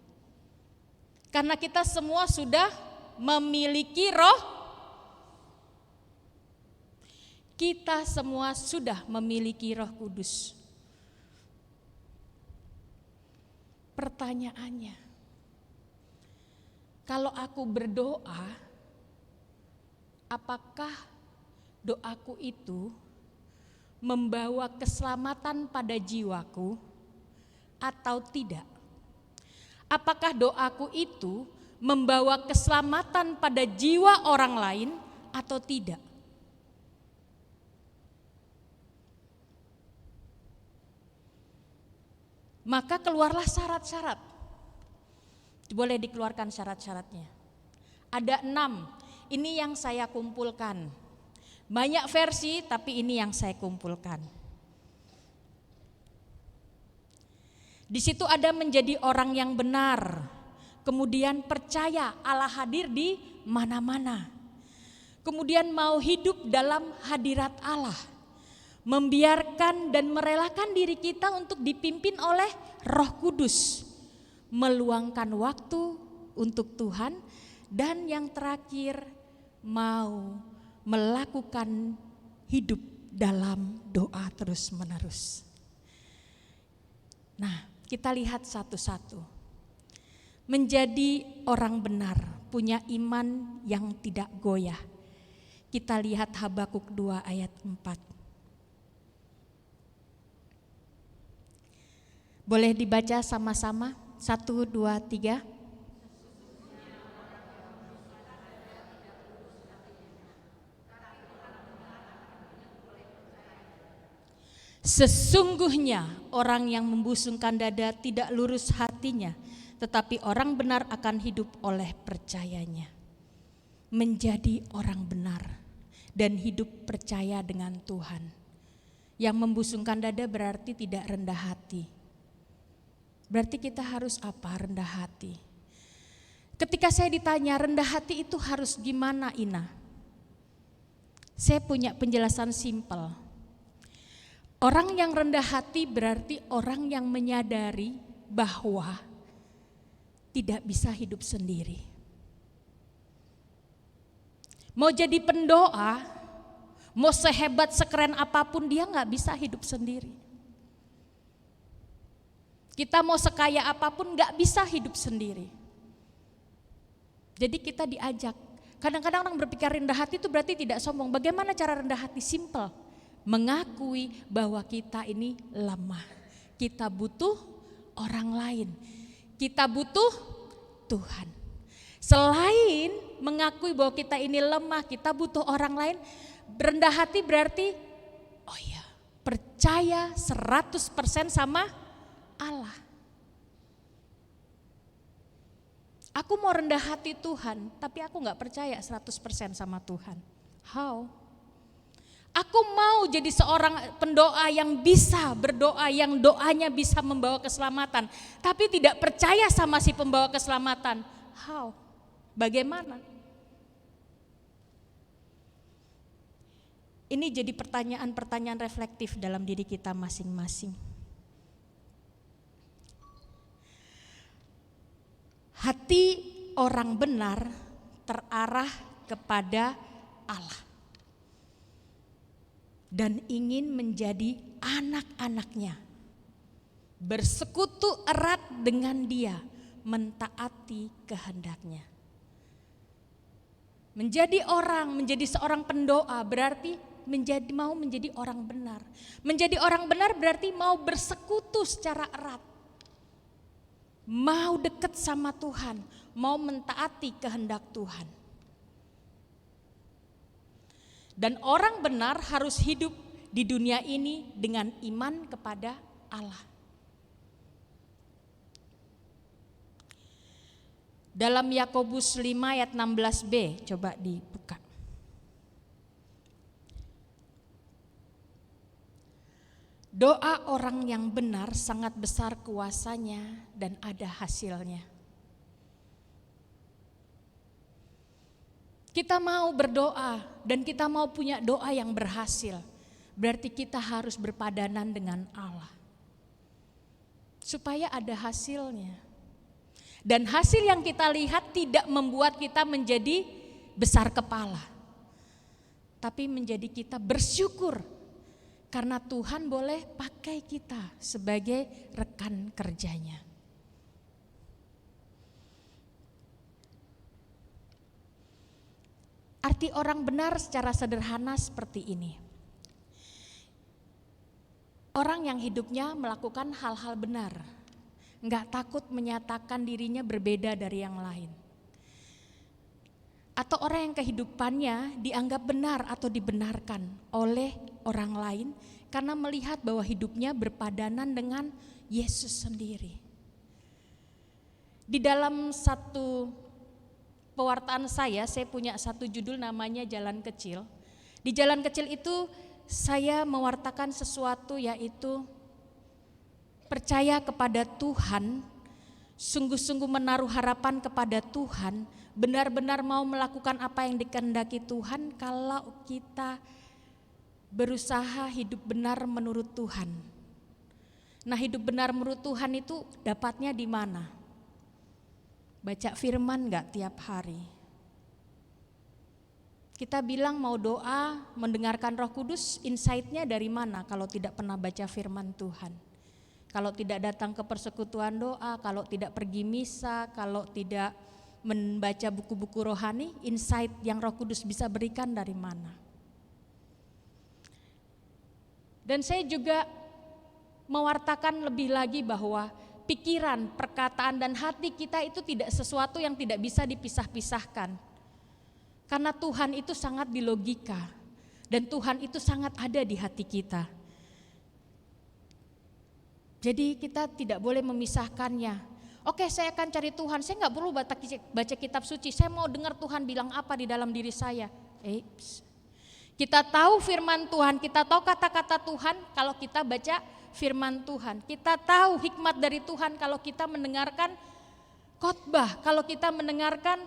Karena kita semua sudah memiliki Roh. Kita semua sudah memiliki Roh Kudus. Pertanyaannya, kalau aku berdoa, apakah doaku itu membawa keselamatan pada jiwaku atau tidak? Apakah doaku itu membawa keselamatan pada jiwa orang lain atau tidak? Maka keluarlah syarat-syarat. Boleh dikeluarkan syarat-syaratnya. Ada 6, ini yang saya kumpulkan. Banyak versi tapi ini yang saya kumpulkan. Di situ ada menjadi orang yang benar, kemudian percaya Allah hadir di mana-mana. Kemudian mau hidup dalam hadirat Allah, membiarkan dan merelakan diri kita untuk dipimpin oleh Roh Kudus, meluangkan waktu untuk Tuhan, dan yang terakhir mau melakukan hidup dalam doa terus-menerus. Nah, kita lihat satu-satu. Menjadi orang benar, punya iman yang tidak goyah. Kita lihat Habakuk 2 ayat 4. Boleh dibaca sama-sama? 1, 2, 3. Sesungguhnya orang yang membusungkan dada tidak lurus hatinya, tetapi orang benar akan hidup oleh percayanya. Menjadi orang benar dan hidup percaya dengan Tuhan. Yang membusungkan dada berarti tidak rendah hati. Berarti kita harus apa? Rendah hati. Ketika saya ditanya rendah hati itu harus gimana, Ina? Saya punya penjelasan simpel. Orang yang rendah hati berarti orang yang menyadari bahwa tidak bisa hidup sendiri. Mau jadi pendoa, mau sehebat sekeren apapun dia gak bisa hidup sendiri. Kita mau sekaya apapun gak bisa hidup sendiri. Jadi kita diajak. Kadang-kadang orang berpikir rendah hati itu berarti tidak sombong. Bagaimana cara rendah hati? Simple. Mengakui bahwa kita ini lemah. Kita butuh orang lain. Kita butuh Tuhan. Selain mengakui bahwa kita ini lemah, kita butuh orang lain. Rendah hati berarti, oh ya, percaya 100% sama Allah. Aku mau rendah hati Tuhan, tapi aku gak percaya 100% sama Tuhan. How? Aku mau jadi seorang pendoa yang bisa berdoa, yang doanya bisa membawa keselamatan, tapi tidak percaya sama si pembawa keselamatan. How? Bagaimana? Ini jadi pertanyaan-pertanyaan reflektif dalam diri kita masing-masing. Hati orang benar terarah kepada Allah dan ingin menjadi anak-anaknya, bersekutu erat dengan Dia, mentaati kehendaknya. Menjadi seorang pendoa berarti mau menjadi orang benar. Menjadi orang benar berarti mau bersekutu secara erat. Mau dekat sama Tuhan, mau mentaati kehendak Tuhan. Dan orang benar harus hidup di dunia ini dengan iman kepada Allah. Dalam Yakobus 5 ayat 16b, coba dibuka. Doa orang yang benar sangat besar kuasanya dan ada hasilnya. Kita mau berdoa dan kita mau punya doa yang berhasil. Berarti kita harus berpadanan dengan Allah. Supaya ada hasilnya. Dan hasil yang kita lihat tidak membuat kita menjadi besar kepala. Tapi menjadi kita bersyukur. Karena Tuhan boleh pakai kita sebagai rekan kerjanya. Arti orang benar secara sederhana seperti ini. Orang yang hidupnya melakukan hal-hal benar, enggak takut menyatakan dirinya berbeda dari yang lain. atau orang yang kehidupannya dianggap benar atau dibenarkan oleh orang lain karena melihat bahwa hidupnya berpadanan dengan Yesus sendiri. Di dalam satu pewartaan saya punya satu judul namanya Jalan Kecil. Di Jalan Kecil itu saya mewartakan sesuatu, yaitu percaya kepada Tuhan, sungguh-sungguh menaruh harapan kepada Tuhan, benar-benar mau melakukan apa yang dikehendaki Tuhan kalau kita berusaha hidup benar menurut Tuhan. Nah, hidup benar menurut Tuhan itu dapatnya di mana? Baca firman gak tiap hari? Kita bilang mau doa, mendengarkan Roh Kudus, insight-nya dari mana kalau tidak pernah baca firman Tuhan? Kalau tidak datang ke persekutuan doa, kalau tidak pergi misa, kalau tidak membaca buku-buku rohani, insight yang Roh Kudus bisa berikan dari mana? Dan saya juga mewartakan lebih lagi bahwa pikiran, perkataan, dan hati kita itu tidak sesuatu yang tidak bisa dipisah-pisahkan. Karena Tuhan itu sangat di logika, dan Tuhan itu sangat ada di hati kita. Jadi kita tidak boleh memisahkannya. Oke, saya akan cari Tuhan, saya gak perlu baca kitab suci, saya mau dengar Tuhan bilang apa di dalam diri saya. Kita tahu firman Tuhan, kita tahu kata-kata Tuhan kalau kita baca firman Tuhan. Kita tahu hikmat dari Tuhan kalau kita mendengarkan khotbah, kalau kita mendengarkan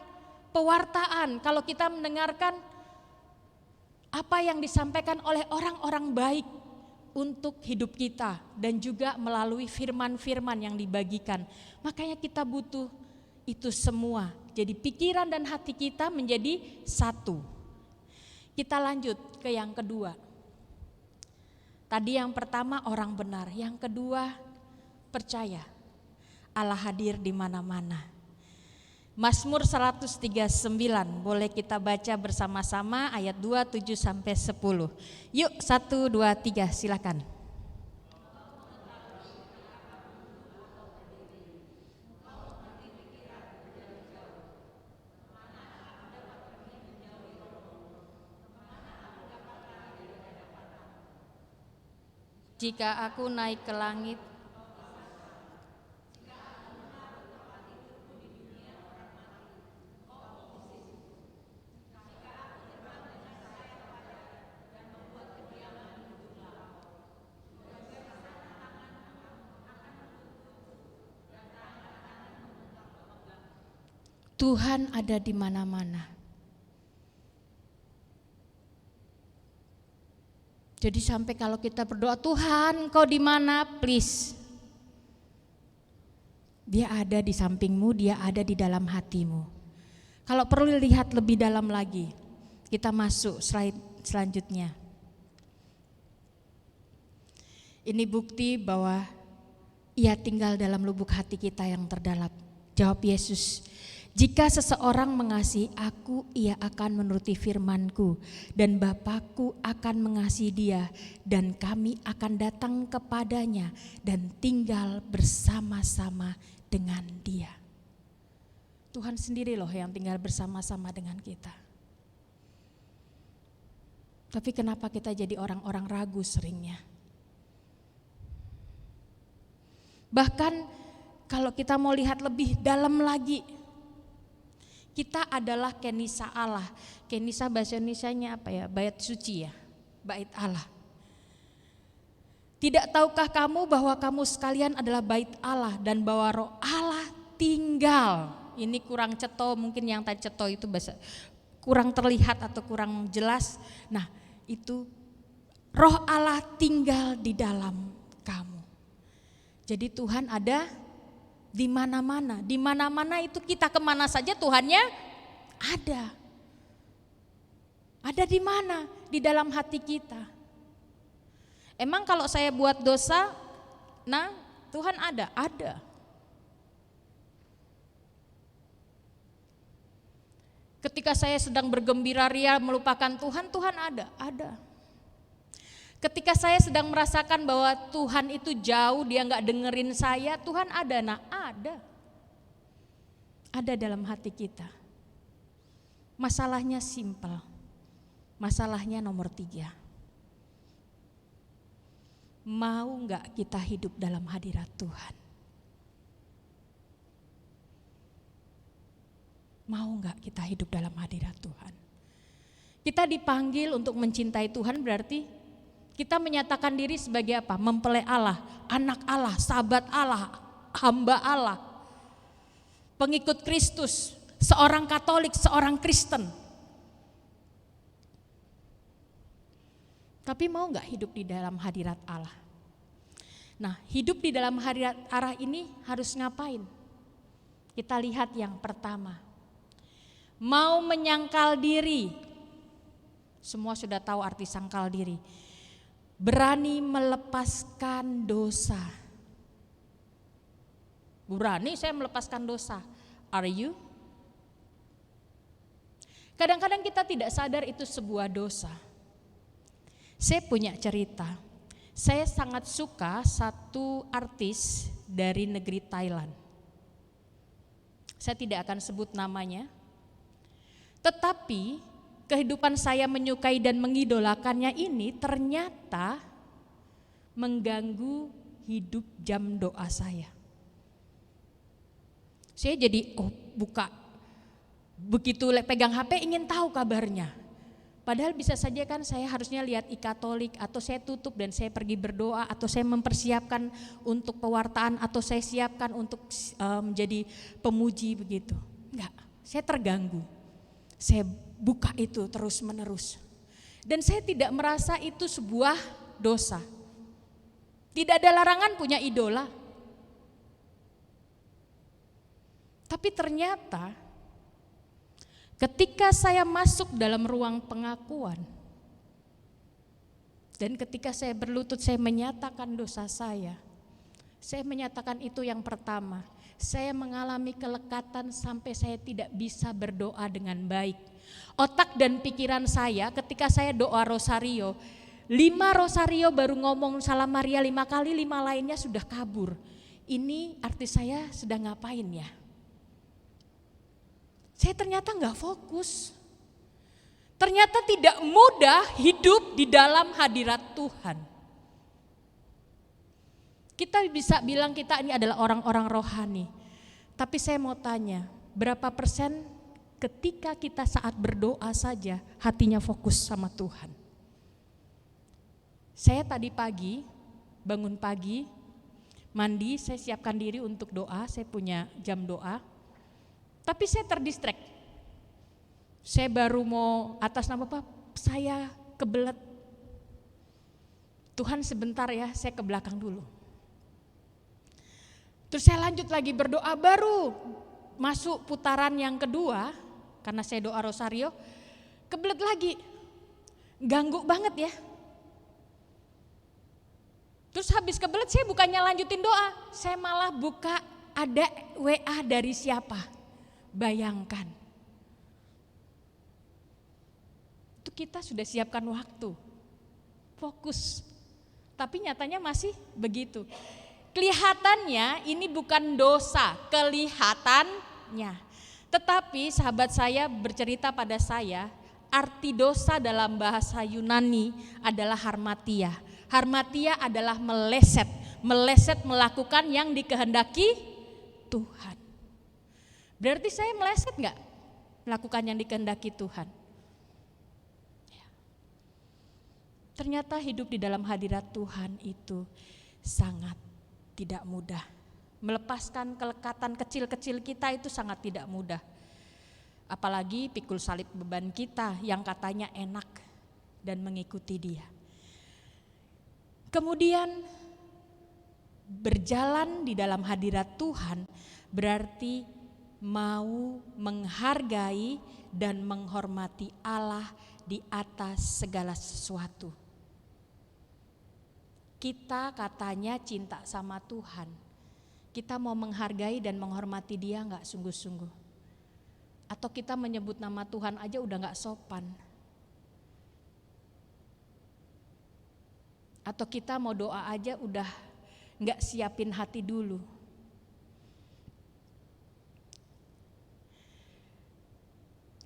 pewartaan, kalau kita mendengarkan apa yang disampaikan oleh orang-orang baik untuk hidup kita, dan juga melalui firman-firman yang dibagikan. Makanya kita butuh itu semua. Jadi pikiran dan hati kita menjadi satu. Kita lanjut ke yang kedua. Tadi yang pertama orang benar, yang kedua percaya Allah hadir di mana-mana. Mazmur 139, boleh kita baca bersama-sama ayat 2, 7 sampai 10. Yuk 1, 2, 3 silakan. Jika aku naik ke langit, Tuhan ada di mana-mana. Jadi sampai kalau kita berdoa, Tuhan Engkau di mana? Please. Dia ada di sampingmu, dia ada di dalam hatimu. Kalau perlu lihat lebih dalam lagi, kita masuk slide selanjutnya. Ini bukti bahwa Ia tinggal dalam lubuk hati kita yang terdalam. Jawab Yesus, jika seseorang mengasihi aku, ia akan menuruti firman-Ku, dan Bapa-Ku akan mengasihi dia, dan kami akan datang kepadanya dan tinggal bersama-sama dengan dia. Tuhan sendiri loh yang tinggal bersama-sama dengan kita. Tapi kenapa kita jadi orang-orang ragu seringnya? Bahkan kalau kita mau lihat lebih dalam lagi, kita adalah kenisa Allah. Kenisa bahasa Indonesianya apa ya? Bait suci ya, bait Allah. Tidak tahukah kamu bahwa kamu sekalian adalah bait Allah dan bahwa Roh Allah tinggal? Ini kurang ceto, mungkin yang tadi ceto itu bahasa kurang terlihat atau kurang jelas. Nah, itu Roh Allah tinggal di dalam kamu. Jadi Tuhan ada di mana-mana. Di mana-mana itu kita kemana saja Tuhannya ada. Ada di mana? Di dalam hati kita. Emang kalau saya buat dosa, nah Tuhan ada? Ada. Ketika saya sedang bergembira ria melupakan Tuhan, Tuhan ada? Ada. Ketika saya sedang merasakan bahwa Tuhan itu jauh, dia gak dengerin saya, Tuhan ada? Nah ada. Ada dalam hati kita. Masalahnya simpel. Masalahnya nomor 3. Mau gak kita hidup dalam hadirat Tuhan? Mau gak kita hidup dalam hadirat Tuhan? Kita dipanggil untuk mencintai Tuhan, berarti kita menyatakan diri sebagai apa? Mempelai Allah, anak Allah, sahabat Allah, hamba Allah, pengikut Kristus, seorang Katolik, seorang Kristen. Tapi mau gak hidup di dalam hadirat Allah? Nah, hidup di dalam hadirat Allah ini harus ngapain? Kita lihat yang pertama. Mau menyangkal diri. Semua sudah tahu arti sangkal diri. Berani melepaskan dosa. Berani saya melepaskan dosa. Are you? Kadang-kadang kita tidak sadar itu sebuah dosa. Saya punya cerita. Saya sangat suka satu artis dari negeri Thailand. Saya tidak akan sebut namanya. Tetapi kehidupan saya menyukai dan mengidolakannya ini ternyata mengganggu hidup jam doa saya. Saya jadi buka, begitu pegang HP ingin tahu kabarnya. Padahal bisa saja kan saya harusnya lihat e-Katolik, atau saya tutup dan saya pergi berdoa, atau saya mempersiapkan untuk pewartaan, atau saya siapkan untuk menjadi pemuji begitu. Enggak, saya terganggu. Saya buka itu terus menerus. Dan saya tidak merasa itu sebuah dosa. Tidak ada larangan punya idola. Tapi ternyata ketika saya masuk dalam ruang pengakuan dan ketika saya berlutut, saya menyatakan dosa saya menyatakan itu yang pertama. Saya mengalami kelekatan sampai saya tidak bisa berdoa dengan baik. Otak dan pikiran saya ketika saya doa rosario, 5 rosario baru ngomong Salam Maria 5 kali, 5 lainnya sudah kabur. Ini arti saya sedang ngapain ya? Saya ternyata gak fokus. Ternyata tidak mudah hidup di dalam hadirat Tuhan. Kita bisa bilang kita ini adalah orang-orang rohani. Tapi saya mau tanya, berapa persen ketika kita saat berdoa saja hatinya fokus sama Tuhan? Saya tadi pagi, bangun pagi, mandi, saya siapkan diri untuk doa, saya punya jam doa. Tapi saya terdistract. Saya baru mau atas nama Bapak, saya kebelet. Tuhan sebentar ya, saya ke belakang dulu. Terus saya lanjut lagi berdoa, baru masuk putaran yang kedua, karena saya doa rosario, kebelet lagi. Ganggu banget ya. Terus habis kebelet saya bukannya lanjutin doa, saya malah buka ada WA dari siapa. Bayangkan, itu kita sudah siapkan waktu, fokus, tapi nyatanya masih begitu. Kelihatannya ini bukan dosa, kelihatannya. Tetapi sahabat saya bercerita pada saya, arti dosa dalam bahasa Yunani adalah harmatia. Harmatia adalah meleset melakukan yang dikehendaki Tuhan. Berarti saya meleset gak melakukan yang dikehendaki Tuhan? Ternyata hidup di dalam hadirat Tuhan itu sangat tidak mudah. Melepaskan kelekatan kecil-kecil kita itu sangat tidak mudah. Apalagi pikul salib beban kita yang katanya enak dan mengikuti Dia. Kemudian berjalan di dalam hadirat Tuhan berarti mau menghargai dan menghormati Allah di atas segala sesuatu. Kita katanya cinta sama Tuhan. Kita mau menghargai dan menghormati Dia gak sungguh-sungguh? Atau kita menyebut nama Tuhan aja udah gak sopan? Atau kita mau doa aja udah gak siapin hati dulu?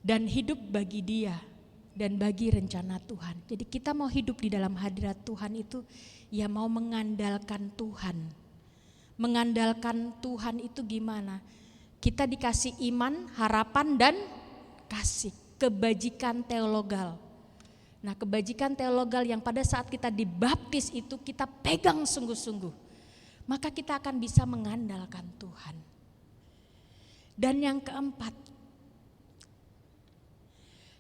dan hidup bagi Dia dan bagi rencana Tuhan. Jadi kita mau hidup di dalam hadirat Tuhan itu ya mau mengandalkan Tuhan. Mengandalkan Tuhan itu gimana? Kita dikasih iman, harapan dan kasih, kebajikan teologal. Nah, kebajikan teologal yang pada saat kita dibaptis itu kita pegang sungguh-sungguh. Maka kita akan bisa mengandalkan Tuhan. Dan yang keempat,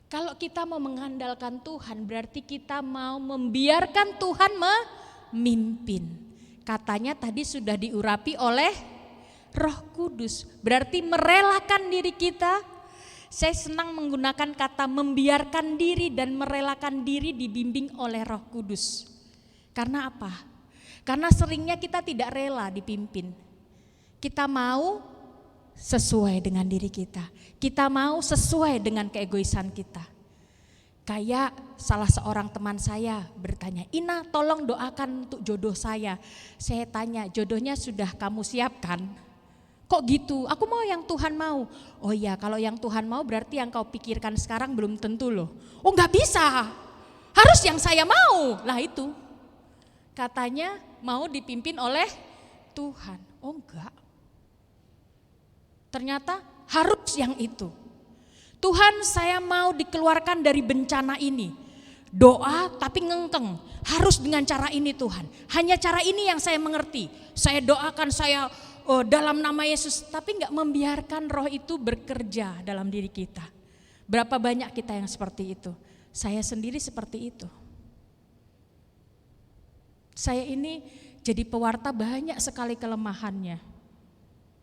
kalau kita mau mengandalkan Tuhan berarti kita mau membiarkan Tuhan memimpin. Katanya tadi sudah diurapi oleh Roh Kudus. Berarti merelakan diri kita. Saya senang menggunakan kata membiarkan diri dan merelakan diri dibimbing oleh Roh Kudus. Karena apa? Karena seringnya kita tidak rela dipimpin. Kita mau sesuai dengan diri kita. Kita mau sesuai dengan keegoisan kita. Kayak salah seorang teman saya bertanya, "Ina, tolong doakan untuk jodoh saya." Saya tanya, "Jodohnya sudah kamu siapkan?" "Kok gitu? Aku mau yang Tuhan mau." "Oh iya, kalau yang Tuhan mau berarti yang kau pikirkan sekarang belum tentu loh." "Oh enggak bisa, harus yang saya mau." Lah itu, katanya mau dipimpin oleh Tuhan. Oh enggak. Ternyata harus yang itu. "Tuhan, saya mau dikeluarkan dari bencana ini." Doa tapi ngengkeng, harus dengan cara ini Tuhan. Hanya cara ini yang saya mengerti. Saya doakan, saya dalam nama Yesus, tapi enggak membiarkan roh itu bekerja dalam diri kita. Berapa banyak kita yang seperti itu? Saya sendiri seperti itu. Saya ini jadi pewarta banyak sekali kelemahannya.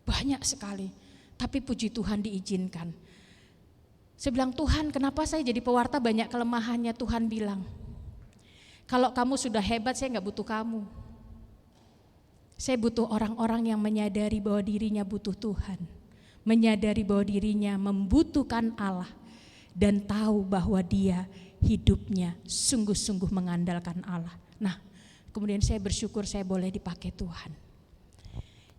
Banyak sekali. Tapi puji Tuhan diizinkan. Saya bilang, "Tuhan, kenapa saya jadi pewarta banyak kelemahannya?" Tuhan bilang, "Kalau kamu sudah hebat, saya gak butuh kamu. Saya butuh orang-orang yang menyadari bahwa dirinya butuh Tuhan. Menyadari bahwa dirinya membutuhkan Allah. Dan tahu bahwa dia hidupnya sungguh-sungguh mengandalkan Allah." Nah, kemudian saya bersyukur saya boleh dipakai Tuhan.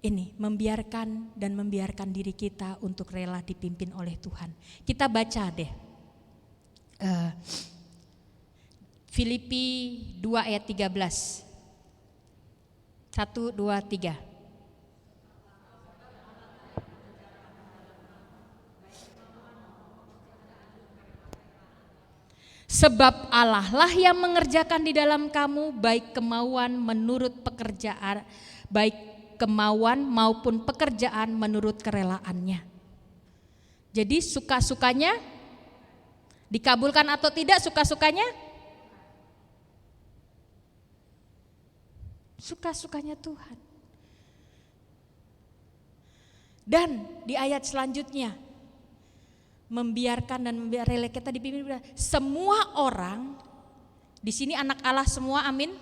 Ini membiarkan dan membiarkan diri kita untuk rela dipimpin oleh Tuhan. Kita baca deh Filipi 2 ayat 13. 1, 2, 3. Sebab Allah lah yang mengerjakan di dalam kamu baik kemauan menurut pekerjaan, baik kemauan maupun pekerjaan menurut kerelaannya. Jadi suka-sukanya dikabulkan atau tidak, suka-sukanya? Suka-sukanya Tuhan. Dan di ayat selanjutnya, membiarkan dan rela kita dipimpin semua orang. Di sini anak Allah semua, amin.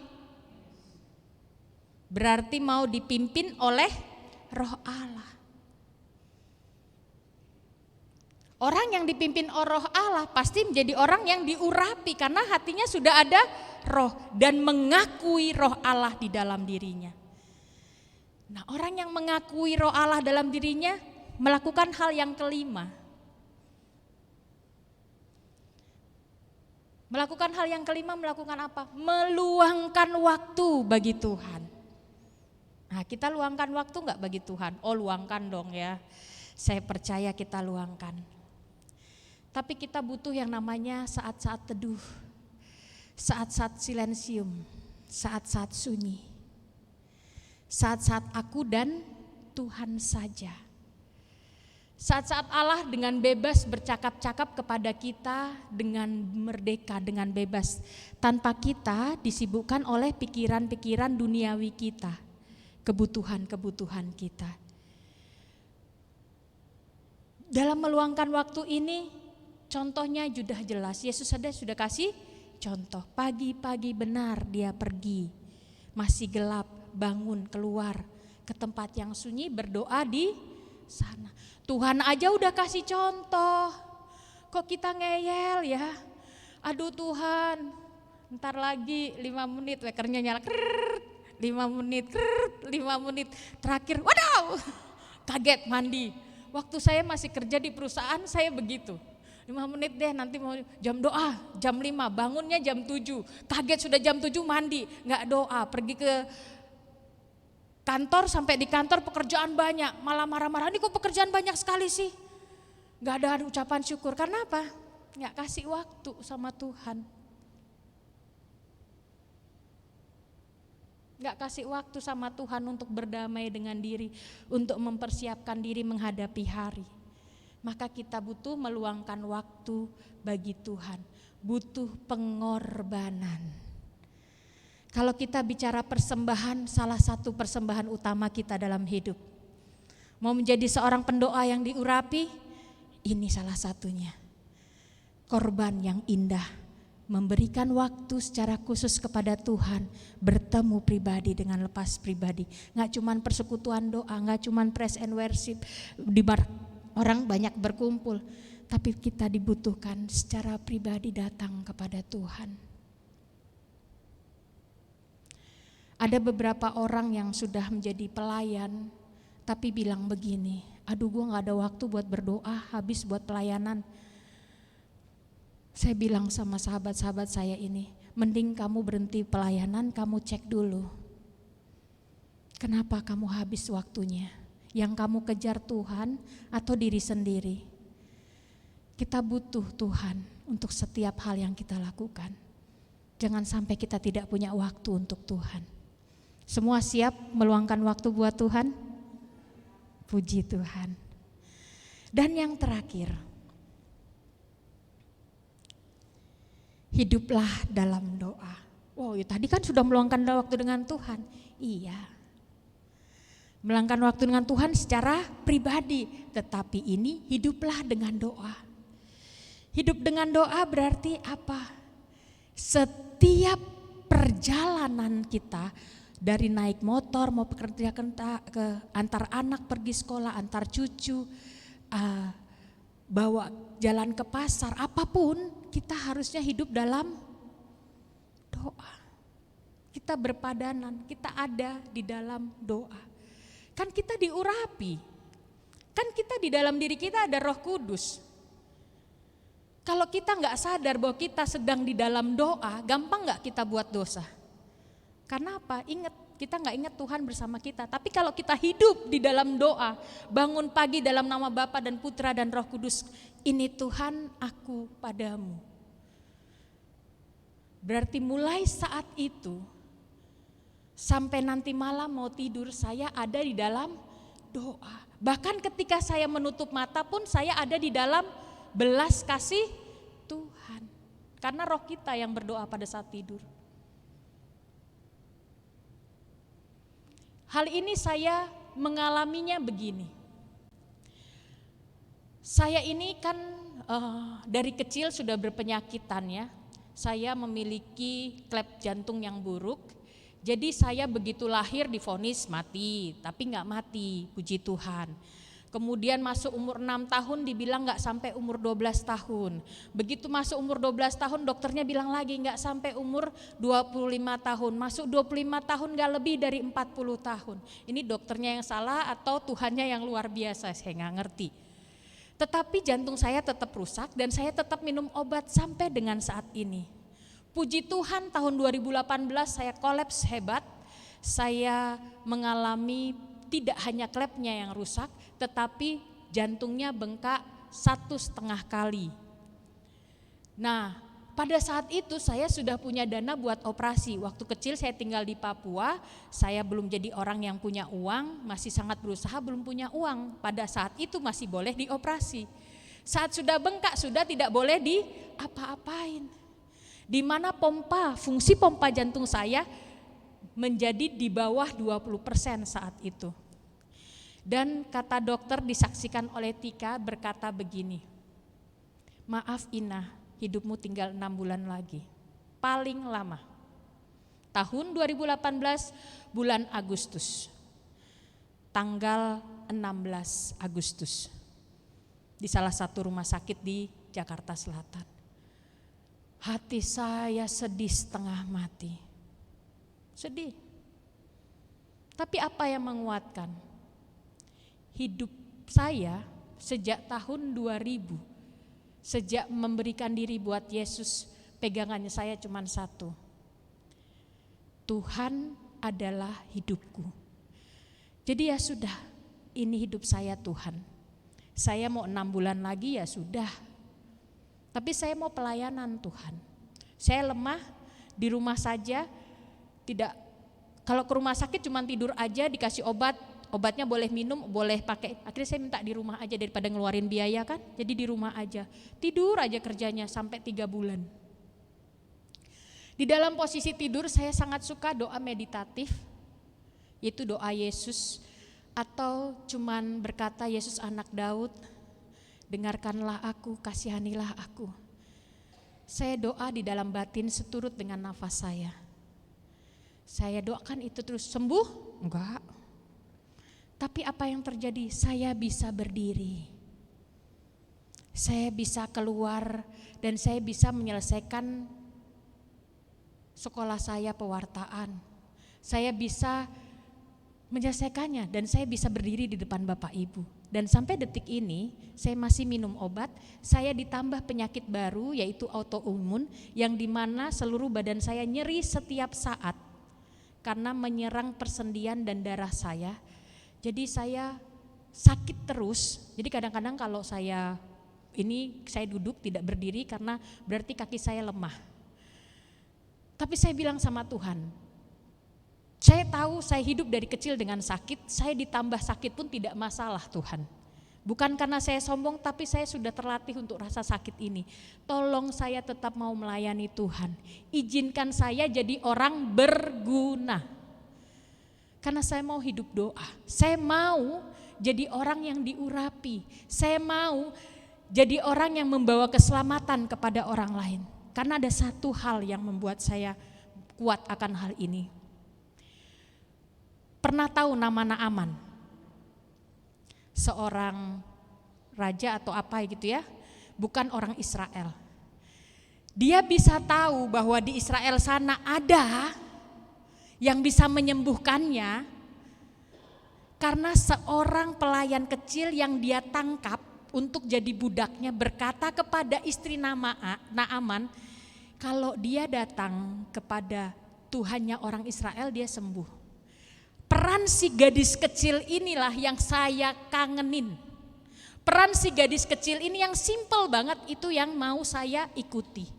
Berarti mau dipimpin oleh Roh Allah. Orang yang dipimpin oleh Roh Allah pasti menjadi orang yang diurapi karena hatinya sudah ada Roh dan mengakui Roh Allah di dalam dirinya. Nah, orang yang mengakui Roh Allah dalam dirinya melakukan hal yang kelima. Melakukan hal yang kelima, melakukan apa? Meluangkan waktu bagi Tuhan. Nah, kita luangkan waktu enggak bagi Tuhan? Oh, luangkan dong ya. Saya percaya kita luangkan. Tapi kita butuh yang namanya saat-saat teduh, saat-saat silensium, saat-saat sunyi, saat-saat aku dan Tuhan saja. Saat-saat Allah dengan bebas bercakap-cakap kepada kita dengan merdeka, dengan bebas. Tanpa kita disibukkan oleh pikiran-pikiran duniawi kita. Kebutuhan-kebutuhan kita. Dalam meluangkan waktu ini, contohnya sudah jelas. Yesus sudah kasih contoh. Pagi-pagi benar dia pergi, masih gelap, bangun keluar ke tempat yang sunyi berdoa di sana. Tuhan aja udah kasih contoh. Kok kita ngeyel ya? Aduh Tuhan, ntar lagi 5 menit wekernya nyala. 5 menit, 5 menit terakhir, waduh, kaget mandi. Waktu saya masih kerja di perusahaan saya begitu. 5 menit deh, nanti mau jam doa, jam 5, bangunnya jam 7, kaget sudah jam 7 mandi, nggak doa, pergi ke kantor, sampai di kantor pekerjaan banyak, malah marah-marah, ini kok pekerjaan banyak sekali sih, nggak ada ucapan syukur, karena apa? Nggak kasih waktu sama Tuhan. Nggak kasih waktu sama Tuhan untuk berdamai dengan diri, untuk mempersiapkan diri menghadapi hari. Maka kita butuh meluangkan waktu bagi Tuhan, butuh pengorbanan. Kalau kita bicara persembahan, salah satu persembahan utama kita dalam hidup. Mau menjadi seorang pendoa yang diurapi, ini salah satunya. Korban yang indah, memberikan waktu secara khusus kepada Tuhan, bertemu pribadi dengan lepas pribadi. Nggak cuman persekutuan doa, nggak cuman praise and worship, orang banyak berkumpul, tapi kita dibutuhkan secara pribadi datang kepada Tuhan. Ada beberapa orang yang sudah menjadi pelayan, tapi bilang begini, aduh gue gak ada waktu buat berdoa, habis buat pelayanan. Saya bilang sama sahabat-sahabat saya ini, mending kamu berhenti pelayanan, kamu cek dulu. Kenapa kamu habis waktunya? Yang kamu kejar Tuhan atau diri sendiri? Kita butuh Tuhan untuk setiap hal yang kita lakukan. Jangan sampai kita tidak punya waktu untuk Tuhan. Semua siap meluangkan waktu buat Tuhan? Puji Tuhan. Dan yang terakhir, hiduplah dalam doa. Wow, tadi kan sudah meluangkan waktu dengan Tuhan. Iya. Meluangkan waktu dengan Tuhan secara pribadi, tetapi ini hiduplah dengan doa. Hidup dengan doa berarti apa? Setiap perjalanan kita, dari naik motor mau pekerja ke antar anak pergi sekolah, antar cucu, bawa jalan ke pasar, apapun kita harusnya hidup dalam doa. Kita berpadanan, kita ada di dalam doa. Kan kita diurapi, kan kita di dalam diri kita ada Roh Kudus. Kalau kita nggak sadar bahwa kita sedang di dalam doa, gampang nggak kita buat dosa? Karena apa? Ingat, kita nggak ingat Tuhan bersama kita. Tapi kalau kita hidup di dalam doa, bangun pagi dalam nama Bapa dan Putra dan Roh Kudus, ini Tuhan aku padamu. Berarti mulai saat itu, sampai nanti malam mau tidur, saya ada di dalam doa. Bahkan ketika saya menutup mata pun saya ada di dalam belas kasih Tuhan. Karena roh kita yang berdoa pada saat tidur. Hal ini saya mengalaminya begini. Saya ini kan dari kecil sudah berpenyakitan ya. Saya memiliki klep jantung yang buruk. Jadi saya begitu lahir divonis mati, tapi nggak mati, puji Tuhan. Kemudian masuk umur 6 tahun dibilang nggak sampai umur 12 tahun. Begitu masuk umur 12 tahun dokternya bilang lagi nggak sampai umur 25 tahun. Masuk 25 tahun nggak lebih dari 40 tahun. Ini dokternya yang salah atau Tuhannya yang luar biasa, saya nggak ngerti. Tetapi jantung saya tetap rusak dan saya tetap minum obat sampai dengan saat ini. Puji Tuhan tahun 2018 saya kolaps hebat, saya mengalami tidak hanya klepnya yang rusak, tetapi jantungnya bengkak 1,5 kali. Nah, pada saat itu saya sudah punya dana buat operasi. Waktu kecil saya tinggal di Papua, saya belum jadi orang yang punya uang, masih sangat berusaha belum punya uang. Pada saat itu masih boleh dioperasi. Saat sudah bengkak sudah tidak boleh diapa-apain. Di mana fungsi pompa jantung saya menjadi di bawah 20% saat itu. Dan kata dokter disaksikan oleh Tika berkata begini, maaf Ina, hidupmu tinggal 6 bulan lagi, paling lama. Tahun 2018 bulan Agustus, tanggal 16 Agustus, di salah satu rumah sakit di Jakarta Selatan. Hati saya sedih setengah mati. Sedih. Tapi apa yang menguatkan? Hidup saya sejak tahun 2000 Sejak memberikan diri buat Yesus, pegangannya saya cuma satu. Tuhan adalah hidupku. Jadi ya sudah, ini hidup saya Tuhan. Saya mau 6 bulan lagi ya sudah. Tapi saya mau pelayanan Tuhan. Saya lemah, di rumah saja, tidak, kalau ke rumah sakit cuma tidur aja, dikasih obat, obatnya boleh minum, boleh pakai. Akhirnya saya minta di rumah aja daripada ngeluarin biaya kan. Jadi di rumah aja, tidur aja kerjanya sampai 3 bulan. Di dalam posisi tidur saya sangat suka doa meditatif, yaitu doa Yesus, atau cuman berkata, Yesus anak Daud, dengarkanlah aku, kasihanilah aku. Saya doa di dalam batin seturut dengan nafas saya. Saya doakan itu terus, sembuh? Enggak. Tapi apa yang terjadi? Saya bisa berdiri. Saya bisa keluar dan saya bisa menyelesaikan sekolah saya pewartaan. Saya bisa menyelesaikannya dan saya bisa berdiri di depan Bapak Ibu. Dan sampai detik ini saya masih minum obat, saya ditambah penyakit baru yaitu autoimun yang dimana seluruh badan saya nyeri setiap saat karena menyerang persendian dan darah saya. Jadi saya sakit terus, jadi kadang-kadang kalau saya duduk tidak berdiri karena berarti kaki saya lemah. Tapi saya bilang sama Tuhan, saya tahu saya hidup dari kecil dengan sakit, saya ditambah sakit pun tidak masalah Tuhan. Bukan karena saya sombong, tapi saya sudah terlatih untuk rasa sakit ini. Tolong saya tetap mau melayani Tuhan. Izinkan saya jadi orang berguna. Karena saya mau hidup doa. Saya mau jadi orang yang diurapi. Saya mau jadi orang yang membawa keselamatan kepada orang lain. Karena ada satu hal yang membuat saya kuat akan hal ini. Pernah tahu nama Naaman? Seorang raja atau apa gitu ya, bukan orang Israel. Dia bisa tahu bahwa di Israel sana ada yang bisa menyembuhkannya karena seorang pelayan kecil yang dia tangkap untuk jadi budaknya berkata kepada istri Naaman, kalau dia datang kepada Tuhannya orang Israel dia sembuh. Peran si gadis kecil inilah yang saya kangenin. Peran si gadis kecil ini yang simple banget itu yang mau saya ikuti.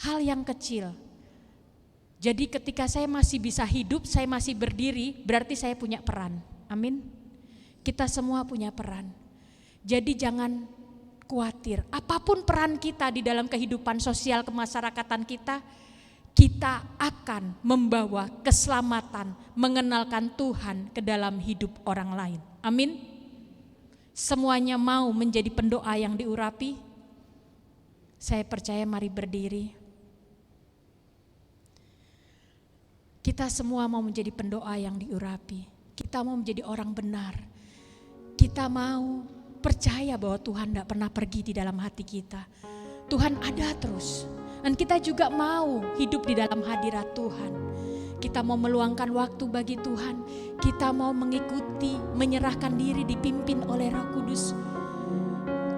Hal yang kecil. Jadi ketika saya masih bisa hidup, saya masih berdiri, berarti saya punya peran. Amin. Kita semua punya peran. Jadi jangan khawatir. Apapun peran kita di dalam kehidupan sosial kemasyarakatan kita akan membawa keselamatan, mengenalkan Tuhan ke dalam hidup orang lain. Amin. Semuanya mau menjadi pendoa yang diurapi. Saya percaya, mari berdiri. Kita semua mau menjadi pendoa yang diurapi. Kita mau menjadi orang benar. Kita mau percaya bahwa Tuhan tidak pernah pergi di dalam hati kita. Tuhan ada terus. Dan kita juga mau hidup di dalam hadirat Tuhan. Kita mau meluangkan waktu bagi Tuhan. Kita mau mengikuti, menyerahkan diri dipimpin oleh Roh Kudus.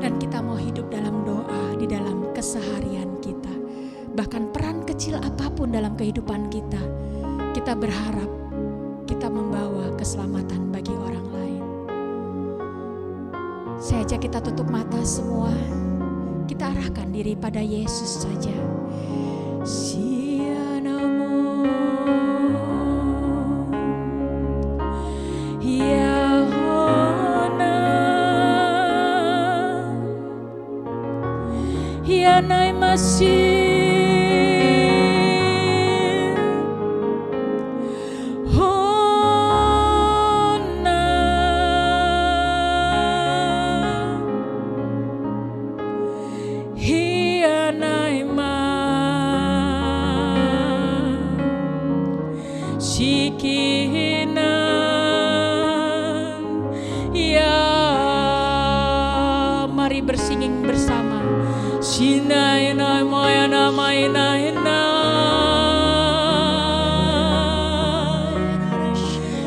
Dan kita mau hidup dalam doa di dalam keseharian kita. Bahkan peran kecil apapun dalam kehidupan kita, kita berharap kita membawa keselamatan bagi orang lain. Saya ajak kita tutup mata semua. Kita arahkan diri pada Yesus saja. Sianamu Yahona Yanai Masih bersinging bersama. Sinai na maya na mai na na.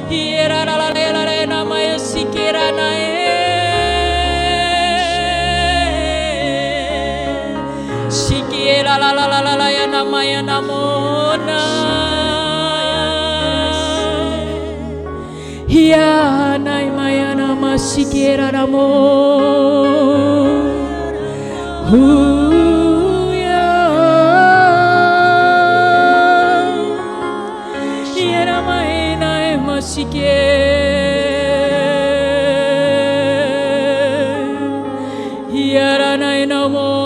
Hiera la la la na maya sikira na maya namona. Ya nai maya nama sikera namo. Ya nama nai masikera. Ya nai namo.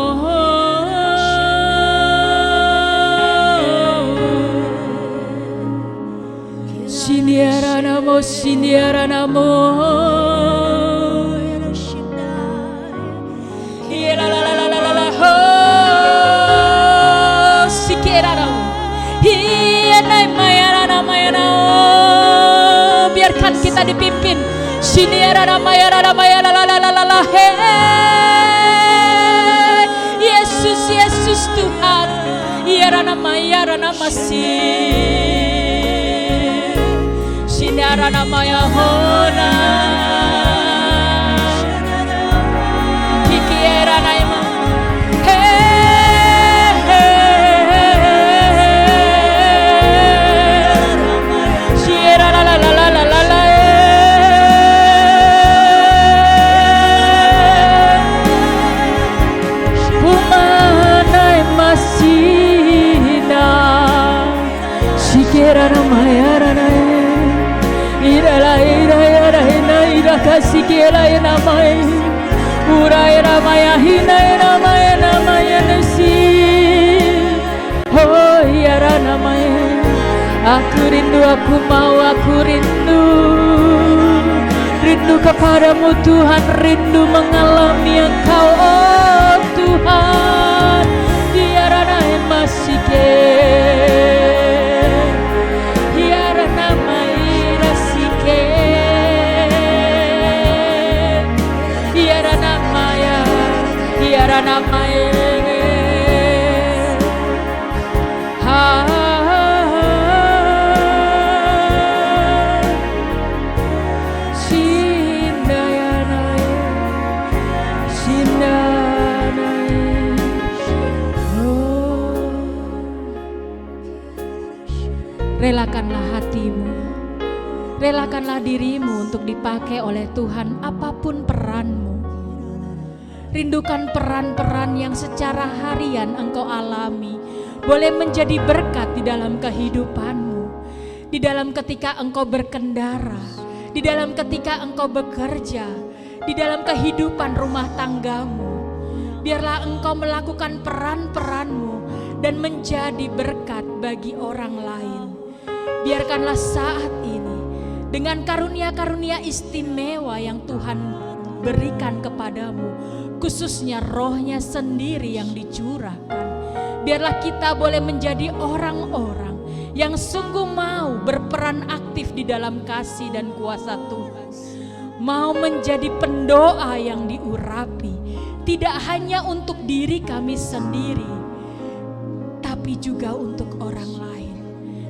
Sindiara namo, sindiara namo. La la la la la la la ho. Sikera namo. Hienai mayara namayana. Biarkan kita dipimpin. Sindiara namayara namayara la la la la la he. Yesus, Yesus Tuhan. Yara namayara namasi. Sindiara namaya hona. Kikiera naima. Siera la la la la la la la. Humanai masina. Sikiera namaya ranai. Ira ira kasih kira namai. Ura ira maya hina ira maya namaya nasi. Oh ira namaya. Aku rindu, aku mau, aku rindu. Rindu kepadamu Tuhan, rindu mengalami Engkau oh Tuhan. Ira namaya masih namanya relakanlah hatimu, relakanlah dirimu untuk dipakai oleh Tuhan apapun peranmu. Rindukan peran-peran yang secara harian engkau alami, boleh menjadi berkat di dalam kehidupanmu, di dalam ketika engkau berkendara, di dalam ketika engkau bekerja, di dalam kehidupan rumah tanggamu. Biarlah engkau melakukan peran-peranmu dan menjadi berkat bagi orang lain. Biarkanlah saat ini dengan karunia-karunia istimewa yang Tuhan berikan kepadamu, khususnya rohnya sendiri yang dicurahkan. Biarlah kita boleh menjadi orang-orang yang sungguh mau berperan aktif di dalam kasih dan kuasa Tuhan. Mau menjadi pendoa yang diurapi, tidak hanya untuk diri kami sendiri, tapi juga untuk orang lain.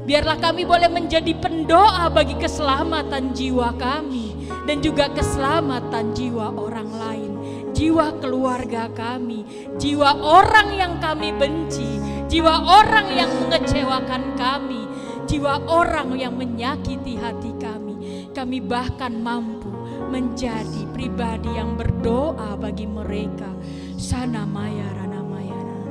Biarlah kami boleh menjadi pendoa bagi keselamatan jiwa kami dan juga keselamatan jiwa orang lain, jiwa keluarga kami, jiwa orang yang kami benci, jiwa orang yang mengecewakan kami, jiwa orang yang menyakiti hati kami. Kami bahkan mampu menjadi pribadi yang berdoa bagi mereka. Sana maya rana maya rana.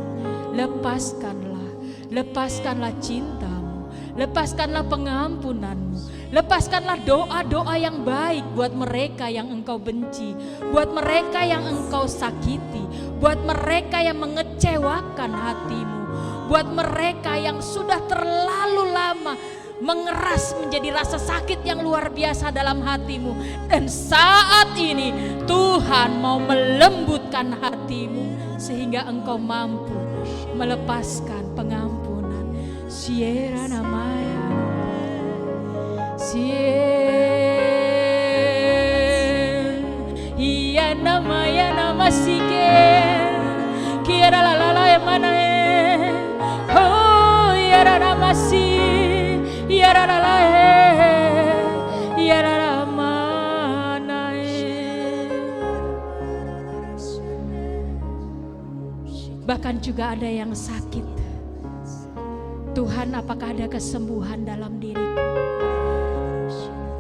Lepaskanlah cintamu, lepaskanlah pengampunanmu, lepaskanlah doa-doa yang baik buat mereka yang engkau benci, buat mereka yang engkau sakiti, buat mereka yang mengecewakan hatimu, buat mereka yang sudah terlalu lama mengeras menjadi rasa sakit yang luar biasa dalam hatimu. Dan saat ini Tuhan mau melembutkan hatimu sehingga engkau mampu melepaskan pengampunan. Sierra namanya iya namanya nama siken kira lalala yang mana oh iya nama si iya lalala iya lalala mana bahkan juga ada yang sakit Tuhan, apakah ada kesembuhan dalam diriku?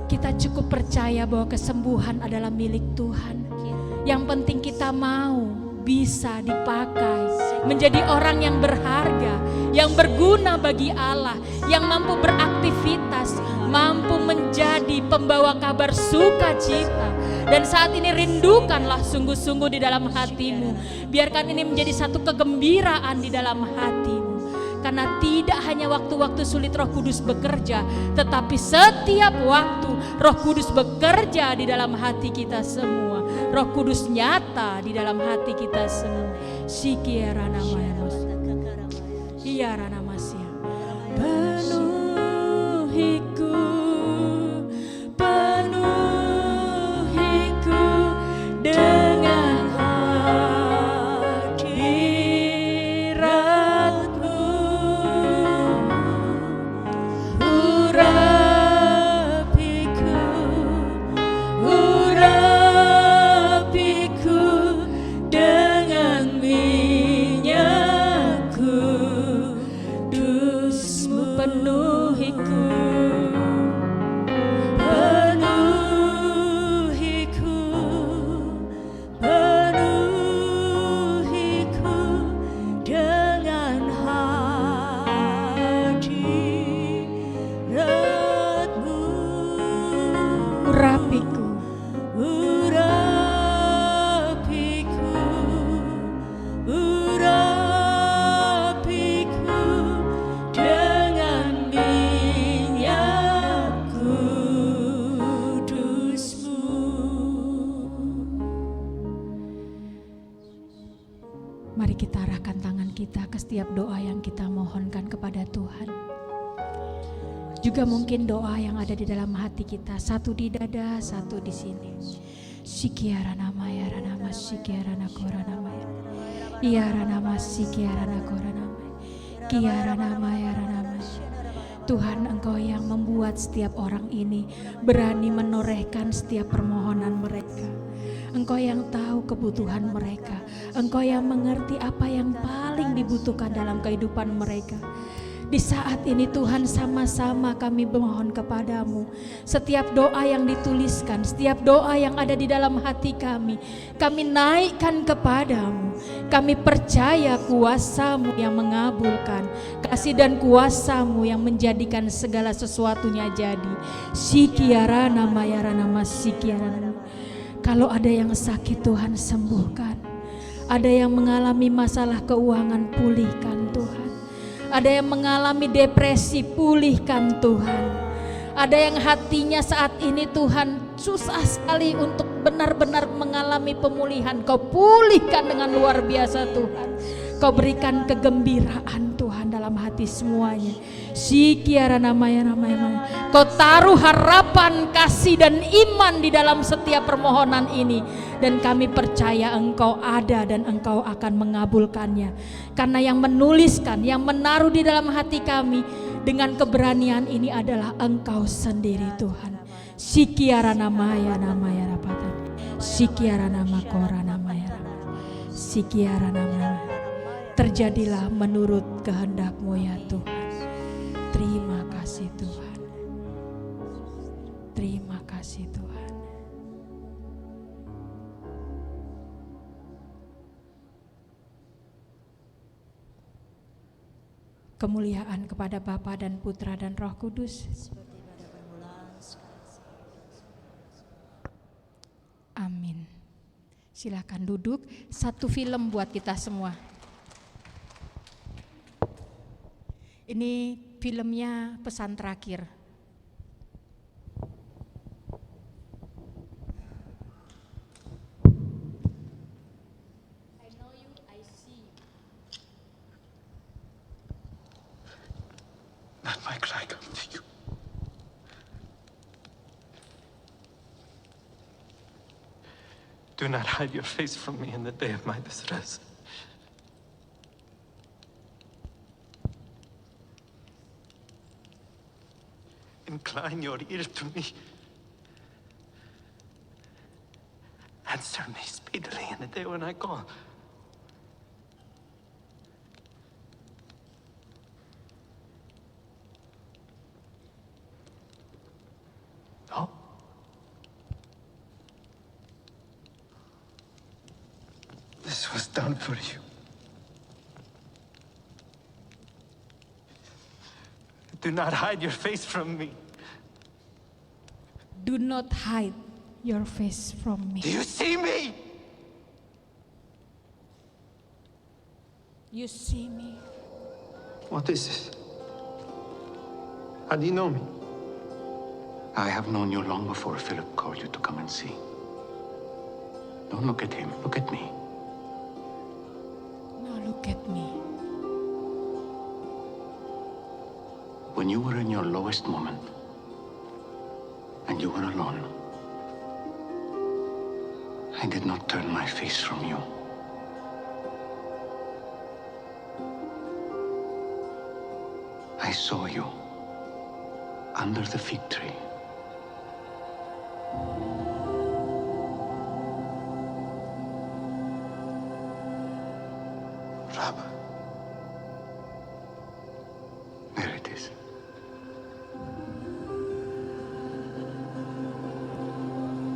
Kita cukup percaya bahwa kesembuhan adalah milik Tuhan. Yang penting kita mau bisa dipakai menjadi orang yang berharga, yang berguna bagi Allah, yang mampu beraktivitas, mampu menjadi pembawa kabar sukacita. Dan saat ini rindukanlah sungguh-sungguh di dalam hatimu. Biarkan ini menjadi satu kegembiraan di dalam hatimu. Karena tidak hanya waktu-waktu sulit Roh Kudus bekerja, tetapi setiap waktu Roh Kudus bekerja di dalam hati kita semua. Roh Kudus nyata di dalam hati kita semua. Sikiarana mayamos, iarana masya. Penuhiku, penuhiku dengan hadirat-Mu. Urapiku, urapiku dengan minyak kudus-Mu. Penuhiku, penuhiku, penuhiku dengan hadirat-Mu. Urapiku, urapiku, urapiku dengan minyak kudus-Mu. Mari kita arahkan tangan kita ke setiap doa yang kita mohonkan kepada Tuhan. Juga mungkin doa yang ada di dalam hati kita, satu di dada, satu di sini. Sikiarana maya ranama, sikiarana korana maya, iarana mas, sikiarana korana maya, kiarana maya ranama. Tuhan, Engkau yang membuat setiap orang ini berani menorehkan setiap permohonan mereka. Engkau yang tahu kebutuhan mereka. Engkau yang mengerti apa yang paling dibutuhkan dalam kehidupan mereka. Di saat ini Tuhan, sama-sama kami memohon kepadamu. Setiap doa yang dituliskan, setiap doa yang ada di dalam hati kami naikkan kepadamu. Kami percaya kuasa-Mu yang mengabulkan, kasih dan kuasa-Mu yang menjadikan segala sesuatunya jadi. Sikiarana mayarana masikiarana. Kalau ada yang sakit, Tuhan sembuhkan. Ada yang mengalami masalah keuangan, pulihkan Tuhan. Ada yang mengalami depresi, pulihkan Tuhan. Ada yang hatinya saat ini Tuhan susah sekali untuk benar-benar mengalami pemulihan. Kau pulihkan dengan luar biasa Tuhan. Kau berikan kegembiraan Tuhan dalam hati semuanya. Sikiarana. Kau taruh harapan, kasih dan iman di dalam setiap permohonan ini. Dan kami percaya Engkau ada dan Engkau akan mengabulkannya. Karena yang menuliskan, yang menaruh di dalam hati kami dengan keberanian ini adalah Engkau sendiri Tuhan. Sikiarana maya rapatan. Sikiarana makorana maya. Sikiarana maya. Terjadilah menurut kehendak-Mu ya Tuhan. Terima kasih Tuhan. Terima kasih Tuhan. Kemuliaan kepada Bapa dan Putra dan Roh Kudus. Amin. Silakan duduk. Satu film buat kita semua. Ini filmnya Pesan Terakhir. I know you, I see you. Let my cry come to you. Do not hide your face from me in the day of my distress. Incline your ear to me. Answer me speedily in the day when I call. No? This was done for you. Do not hide your face from me. Do not hide your face from me. Do you see me? You see me. What is this? How do you know me? I have known you long before Philip called you to come and see. Don't look at him, look at me. Now look at me. When you were in your lowest moment, and you were alone, I did not turn my face from you. I saw you under the fig tree. Rabbi. There it is.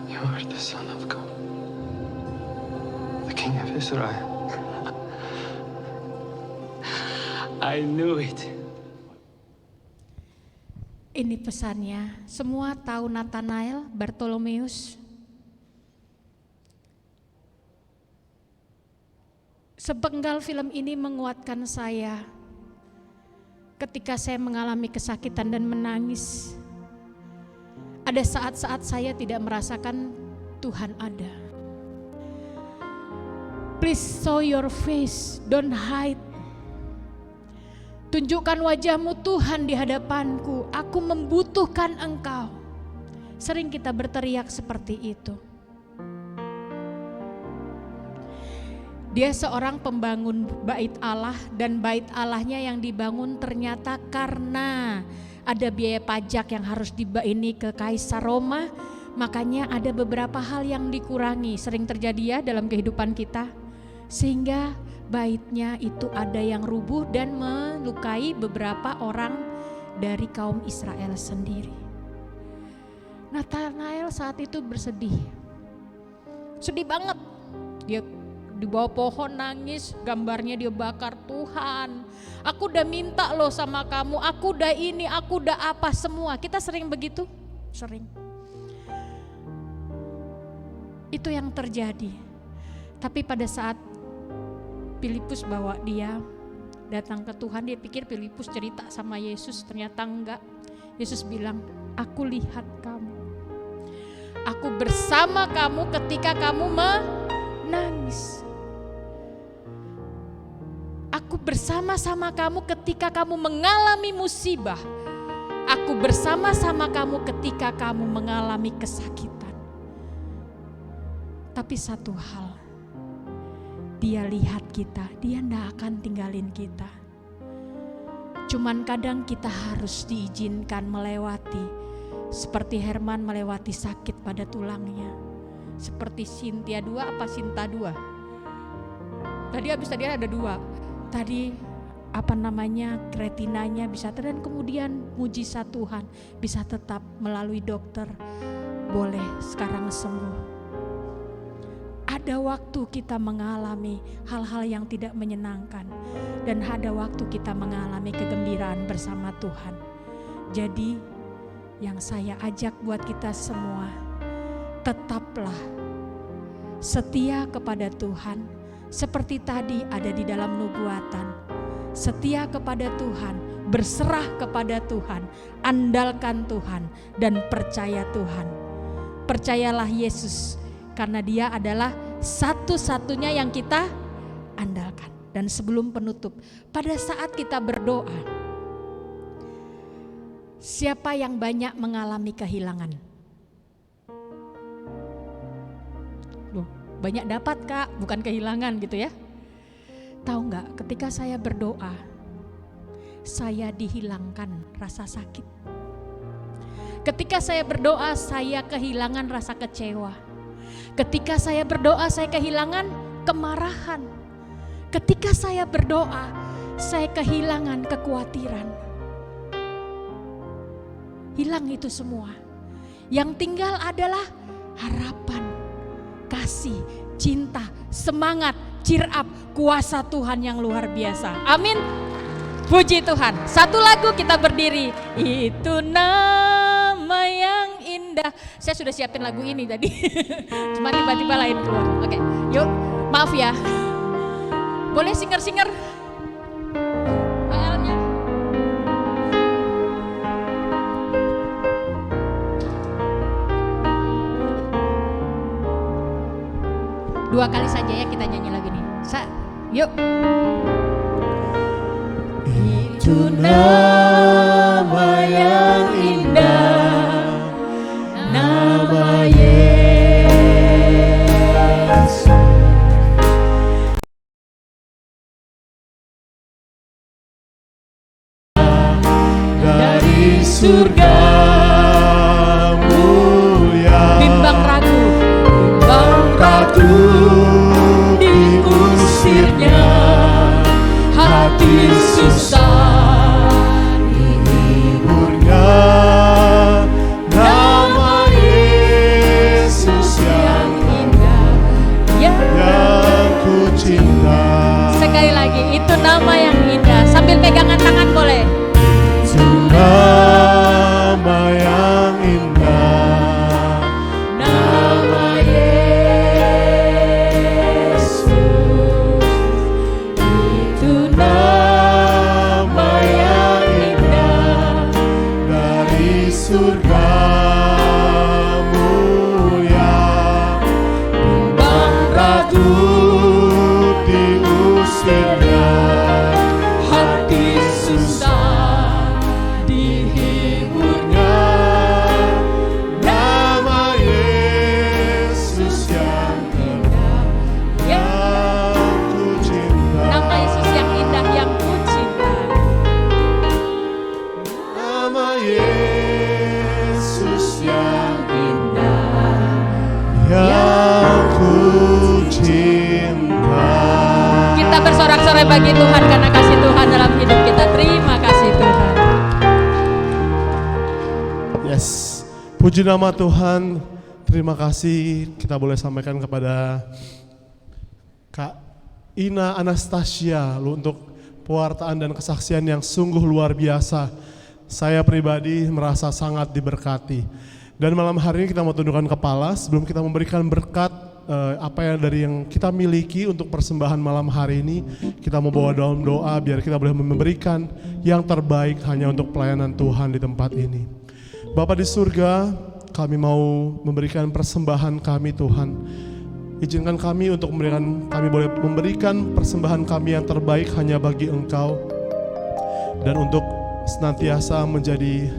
You are the Son of God, the King of Israel. I knew it. Ini pesannya, semua tahu Nathanael, Bartolomeus. Sepenggal film ini menguatkan saya ketika saya mengalami kesakitan dan menangis. Ada saat-saat saya tidak merasakan Tuhan ada. Please show your face, don't hide. Tunjukkan wajahmu Tuhan di hadapanku, aku membutuhkan Engkau. Sering kita berteriak seperti itu. Dia seorang pembangun bait Allah, dan bait Allahnya yang dibangun ternyata karena ada biaya pajak yang harus ini ke Kaisar Roma, makanya ada beberapa hal yang dikurangi. Sering terjadi ya dalam kehidupan kita, sehingga baitnya itu ada yang rubuh dan melukai beberapa orang dari kaum Israel sendiri. Nathanael saat itu bersedih, sedih banget. Dia di bawah pohon nangis, gambarnya dia bakar. Tuhan, aku udah minta loh sama kamu, aku udah ini, aku udah apa semua. Kita sering begitu, sering. Itu yang terjadi. Tapi pada saat Filipus bawa dia datang ke Tuhan, dia pikir Filipus cerita sama Yesus, ternyata enggak. Yesus bilang, aku lihat kamu, aku bersama kamu ketika kamu menangis. Aku bersama-sama kamu ketika kamu mengalami musibah. Aku bersama-sama kamu ketika kamu mengalami kesakitan. Tapi satu hal, dia lihat kita, dia tidak akan tinggalin kita. Cuman kadang kita harus diizinkan melewati, seperti Herman melewati sakit pada tulangnya. Seperti Sinta 2. Tadi ada 2. Tadi kretinanya bisa, dan kemudian mujizat Tuhan bisa tetap melalui dokter boleh sekarang sembuh. Ada waktu kita mengalami hal-hal yang tidak menyenangkan, dan ada waktu kita mengalami kegembiraan bersama Tuhan. Jadi yang saya ajak buat kita semua, tetaplah setia kepada Tuhan. Seperti tadi ada di dalam nubuatan, setia kepada Tuhan, berserah kepada Tuhan, andalkan Tuhan, dan percaya Tuhan. Percayalah Yesus, karena dia adalah satu-satunya yang kita andalkan. Dan sebelum penutup, pada saat kita berdoa, siapa yang banyak mengalami kehilangan? Loh, banyak dapat Kak, bukan kehilangan gitu ya. Tahu nggak, ketika saya berdoa, saya dihilangkan rasa sakit. Ketika saya berdoa, saya kehilangan rasa kecewa. Ketika saya berdoa, saya kehilangan kemarahan. Ketika saya berdoa, saya kehilangan kekhawatiran. Hilang itu semua. Yang tinggal adalah harapan, kasih, cinta, semangat, cheer up, kuasa Tuhan yang luar biasa. Amin. Puji Tuhan. Satu lagu kita berdiri. Itu nama yang indah. Saya sudah siapin lagu ini tadi. Cuma tiba-tiba lain keluar. Oke, yuk. Maaf ya. Boleh singer-singer? AL-nya. Dua kali saja ya kita nyanyi lagu ini. Yuk. Itu nama yang indah, nama Yesus. Dari surga mulia, bimbang ragu diusirnya, hati susah dihiburnya. Nama Yesus yang indah, yang ku cinta. Sekali lagi, itu nama yang indah. Sambil pegangan tangan boleh. Itu nama yang indah, nama Yesus. Itu nama yang indah, dari surga mulia, bimbang ragu diusirnya, hati susah dihiburnya. Nama Yesus yang indah, yang ku cinta. Nama Yesus yang indah, yang ku cinta. Nama Yesus yang indah, yang ku cinta. Kita bersorak-sorai bagi Tuhan karena kasih Tuhan dalam hidup kita. Terima kasih Tuhan. Yes, puji nama Tuhan. Terima kasih kita boleh sampaikan kepada Kak Ina Anastasia untuk pewartaan dan kesaksian yang sungguh luar biasa. Saya pribadi merasa sangat diberkati. Dan malam hari ini kita mau tundukkan kepala sebelum kita memberikan berkat apa yang dari yang kita miliki untuk persembahan malam hari ini. Kita mau bawa dalam doa biar kita boleh memberikan yang terbaik hanya untuk pelayanan Tuhan di tempat ini. Bapa di surga, kami mau memberikan persembahan kami Tuhan. Izinkan kami untuk kami boleh memberikan persembahan kami yang terbaik hanya bagi Engkau. Dan untuk senantiasa menjadi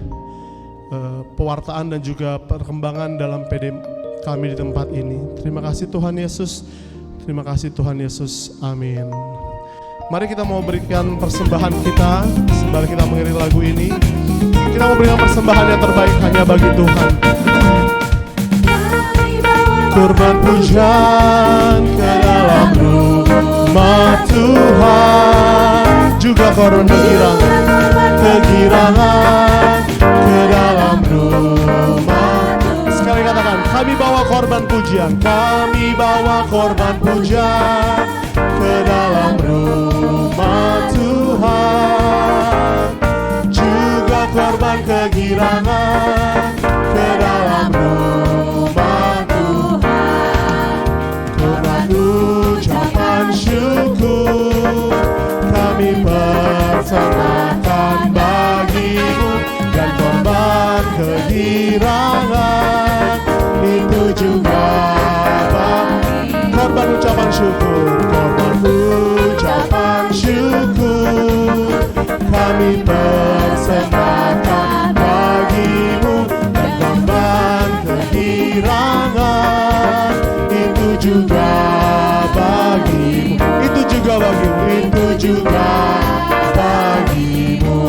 pewartaan dan juga perkembangan dalam PD kami di tempat ini. Terima kasih Tuhan Yesus. Terima kasih Tuhan Yesus. Amin. Mari kita mau berikan persembahan kita sembari kita mengiring lagu ini. Kita mau berikan persembahan yang terbaik hanya bagi Tuhan. Kurban pujian ke dalam rumah Tuhan, juga korban kegirangan ke dalam rumah. Sekali katakan, kami bawa korban pujian, kami bawa korban pujian ke dalam rumah Tuhan, juga korban kegirangan ke dalam rumah Tuhan. Korban ucapan syukur kami persembahkan bagimu, dan korban kegirangan itu juga korban ucapan syukur, korban ucapan syukur kami persembahkan bagimu, dan korban kegirangan itu juga bagimu, itu juga bagimu, itu juga bagimu.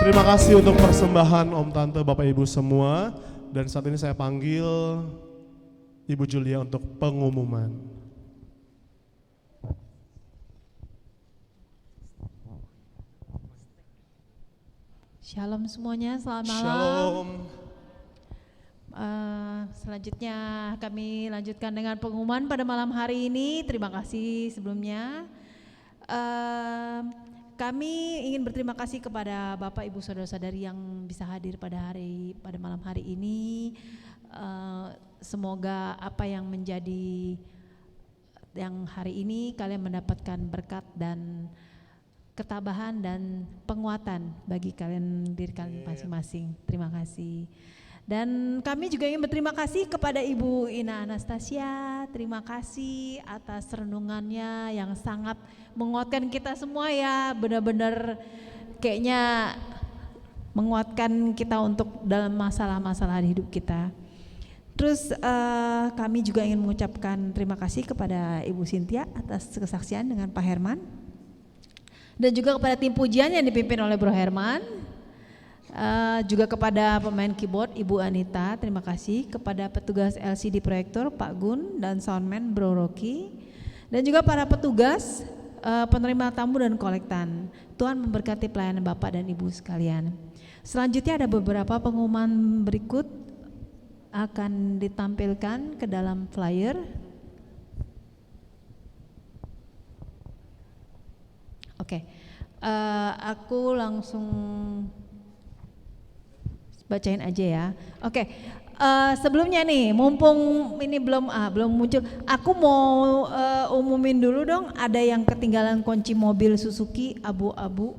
Terima kasih untuk persembahan Om Tante Bapak Ibu semua. Dan saat ini saya panggil Ibu Julia untuk pengumuman. Shalom semuanya, selamat malam. Shalom. Selanjutnya kami lanjutkan dengan pengumuman pada malam hari ini. Terima kasih sebelumnya. Kami ingin berterima kasih kepada Bapak Ibu Saudara-saudari yang bisa hadir pada malam hari ini. Semoga apa yang menjadi yang hari ini kalian mendapatkan berkat dan ketabahan dan penguatan bagi diri kalian masing-masing. Terima kasih. Dan kami juga ingin berterima kasih kepada Ibu Ina Anastasia. Terima kasih atas renungannya yang sangat menguatkan kita semua ya. Benar-benar kayaknya menguatkan kita untuk dalam masalah-masalah di hidup kita. Terus kami juga ingin mengucapkan terima kasih kepada Ibu Cynthia atas kesaksian dengan Pak Herman. Dan juga kepada tim pujian yang dipimpin oleh Bro Herman, juga kepada pemain keyboard Ibu Anita, terima kasih kepada petugas LCD proyektor Pak Gun dan soundman Bro Rocky, dan juga para petugas penerima tamu dan kolektan. Tuhan memberkati pelayanan Bapak dan Ibu sekalian. Selanjutnya ada beberapa pengumuman berikut akan ditampilkan ke dalam flyer. Oke, aku langsung bacain aja ya. Oke, sebelumnya nih, mumpung ini belum muncul, aku mau umumin dulu dong. Ada yang ketinggalan kunci mobil Suzuki abu-abu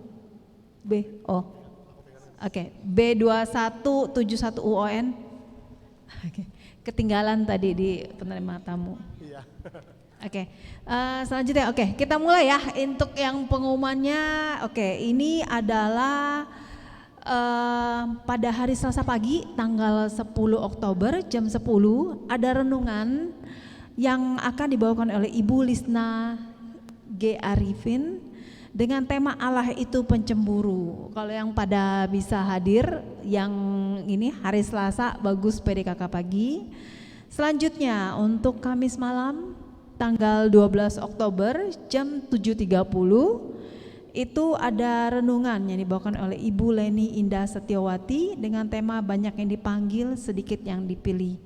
B2171 UON. Oke, ketinggalan tadi di penerima tamu. Iya. Oke, selanjutnya kita mulai ya untuk yang pengumumannya. Oke, ini adalah pada hari Selasa pagi tanggal 10 Oktober jam 10 ada renungan yang akan dibawakan oleh Ibu Lisna G. Arifin dengan tema Allah itu pencemburu. Kalau yang pada bisa hadir yang ini hari Selasa bagus PDKK pagi. Selanjutnya untuk Kamis malam tanggal 12 Oktober jam 7.30 itu ada renungan yang dibawakan oleh Ibu Leni Indah Setiawati dengan tema banyak yang dipanggil, sedikit yang dipilih.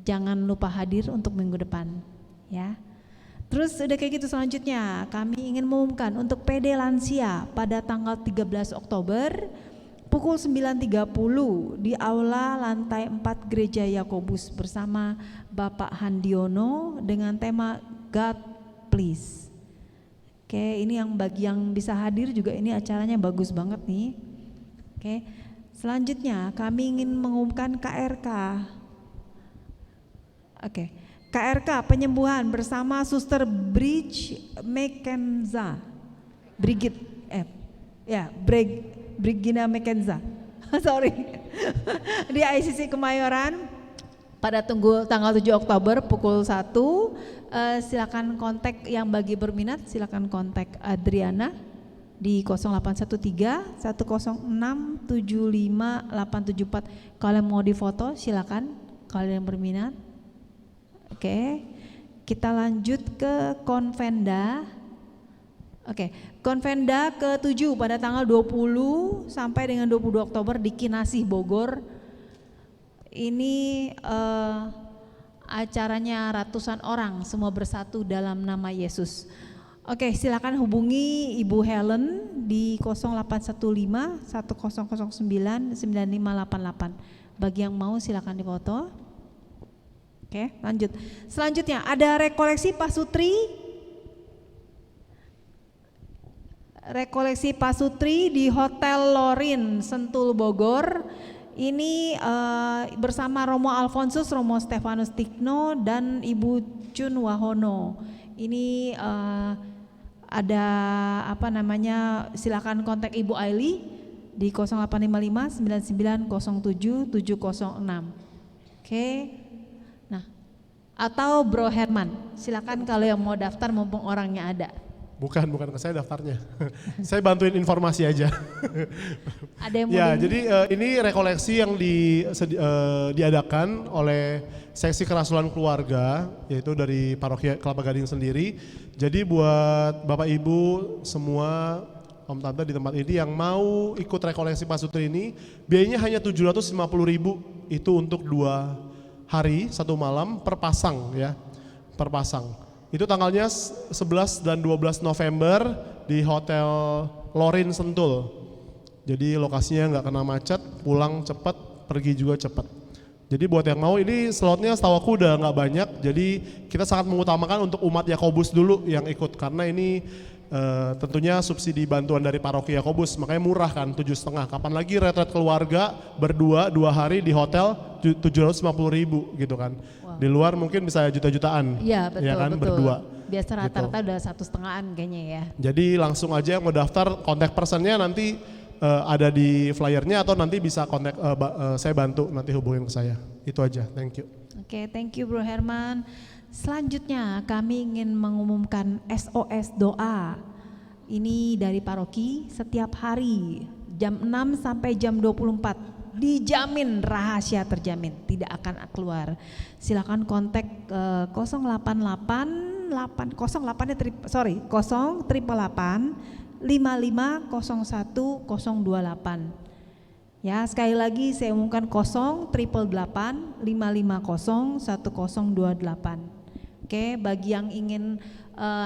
Jangan lupa hadir untuk minggu depan ya. Terus udah kayak gitu, selanjutnya kami ingin mengumumkan untuk PD Lansia pada tanggal 13 Oktober pukul 9.30 di aula lantai 4 Gereja Yakobus bersama Bapak Handiono dengan tema God Please. Oke, ini yang bagi yang bisa hadir juga ini acaranya bagus banget nih. Oke, selanjutnya kami ingin mengumumkan KRK. Oke, KRK penyembuhan bersama Suster Brigina Mekenza. Sorry. Di ICC Kemayoran pada tanggal 7 Oktober pukul 1. Silakan kontak yang bagi berminat, silakan kontak Adriana di 0813 106 75874. Kalau mau difoto silakan kalau yang berminat. Oke, kita lanjut ke Konvenda. Oke, Konvenda ke-7 pada tanggal 20 sampai dengan 22 Oktober di Kinasih Bogor. Ini acaranya ratusan orang semua bersatu dalam nama Yesus. Oke, silakan hubungi Ibu Helen di 0815 1009 9588. Bagi yang mau silakan difoto. Oke, lanjut. Selanjutnya ada rekoleksi pasutri. Rekoleksi pasutri di Hotel Lorin Sentul Bogor. Ini bersama Romo Alfonsus, Romo Stefanus Tikno dan Ibu Chun Wahono. Ini ada silakan kontak Ibu Aili di 0855 9907 706. Oke. Nah, atau Bro Herman, silakan kalau yang mau daftar mumpung orangnya ada. Bukan ke saya daftarnya. Saya bantuin informasi aja. Ada yang mau jadi ini rekoleksi yang diadakan oleh seksi kerasulan keluarga, yaitu dari paroki Kelapa Gading sendiri. Jadi buat Bapak Ibu semua om tante di tempat ini yang mau ikut rekoleksi pasutri ini, biayanya hanya 750.000 itu untuk 2 hari 1 malam per pasang ya, per pasang. Itu tanggalnya 11 dan 12 November di Hotel Lorin Sentul. Jadi lokasinya nggak kena macet, pulang cepet, pergi juga cepet. Jadi buat yang mau, ini slotnya setahu aku udah nggak banyak, jadi kita sangat mengutamakan untuk umat Yakobus dulu yang ikut, karena ini tentunya subsidi bantuan dari paroki Yakobus, makanya murah kan, 7,5. Kapan lagi retret keluarga berdua 2 hari di hotel 750.000 gitu kan. Wow. Di luar mungkin bisa juta-jutaan. Iya betul, ya kan, betul. berdua. Biasa rata-rata udah 1,5-an kayaknya ya. Jadi langsung aja yang mau daftar, kontak personnya nanti ada di flyernya atau nanti bisa kontak, saya bantu nanti hubungin ke saya. Itu aja, thank you. Oke, thank you Bro Herman. Selanjutnya kami ingin mengumumkan SOS doa. Ini dari paroki setiap hari jam 6 sampai jam 24. Dijamin rahasia terjamin, tidak akan keluar. Silakan kontak 088 5501 Ya, sekali lagi saya umumkan 088 550 1028. Oke, bagi yang ingin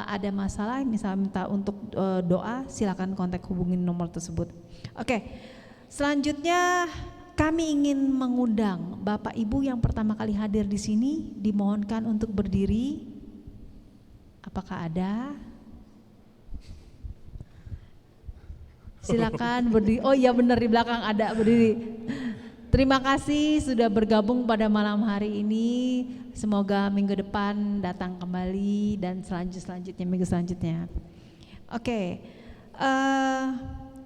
ada masalah misalnya minta untuk doa, silakan kontak hubungin nomor tersebut. Oke. Selanjutnya kami ingin mengundang Bapak Ibu yang pertama kali hadir di sini, dimohonkan untuk berdiri. Apakah ada? Silakan berdiri. Oh iya benar, di belakang ada berdiri. Terima kasih sudah bergabung pada malam hari ini. Semoga minggu depan datang kembali dan selanjutnya minggu selanjutnya. Oke.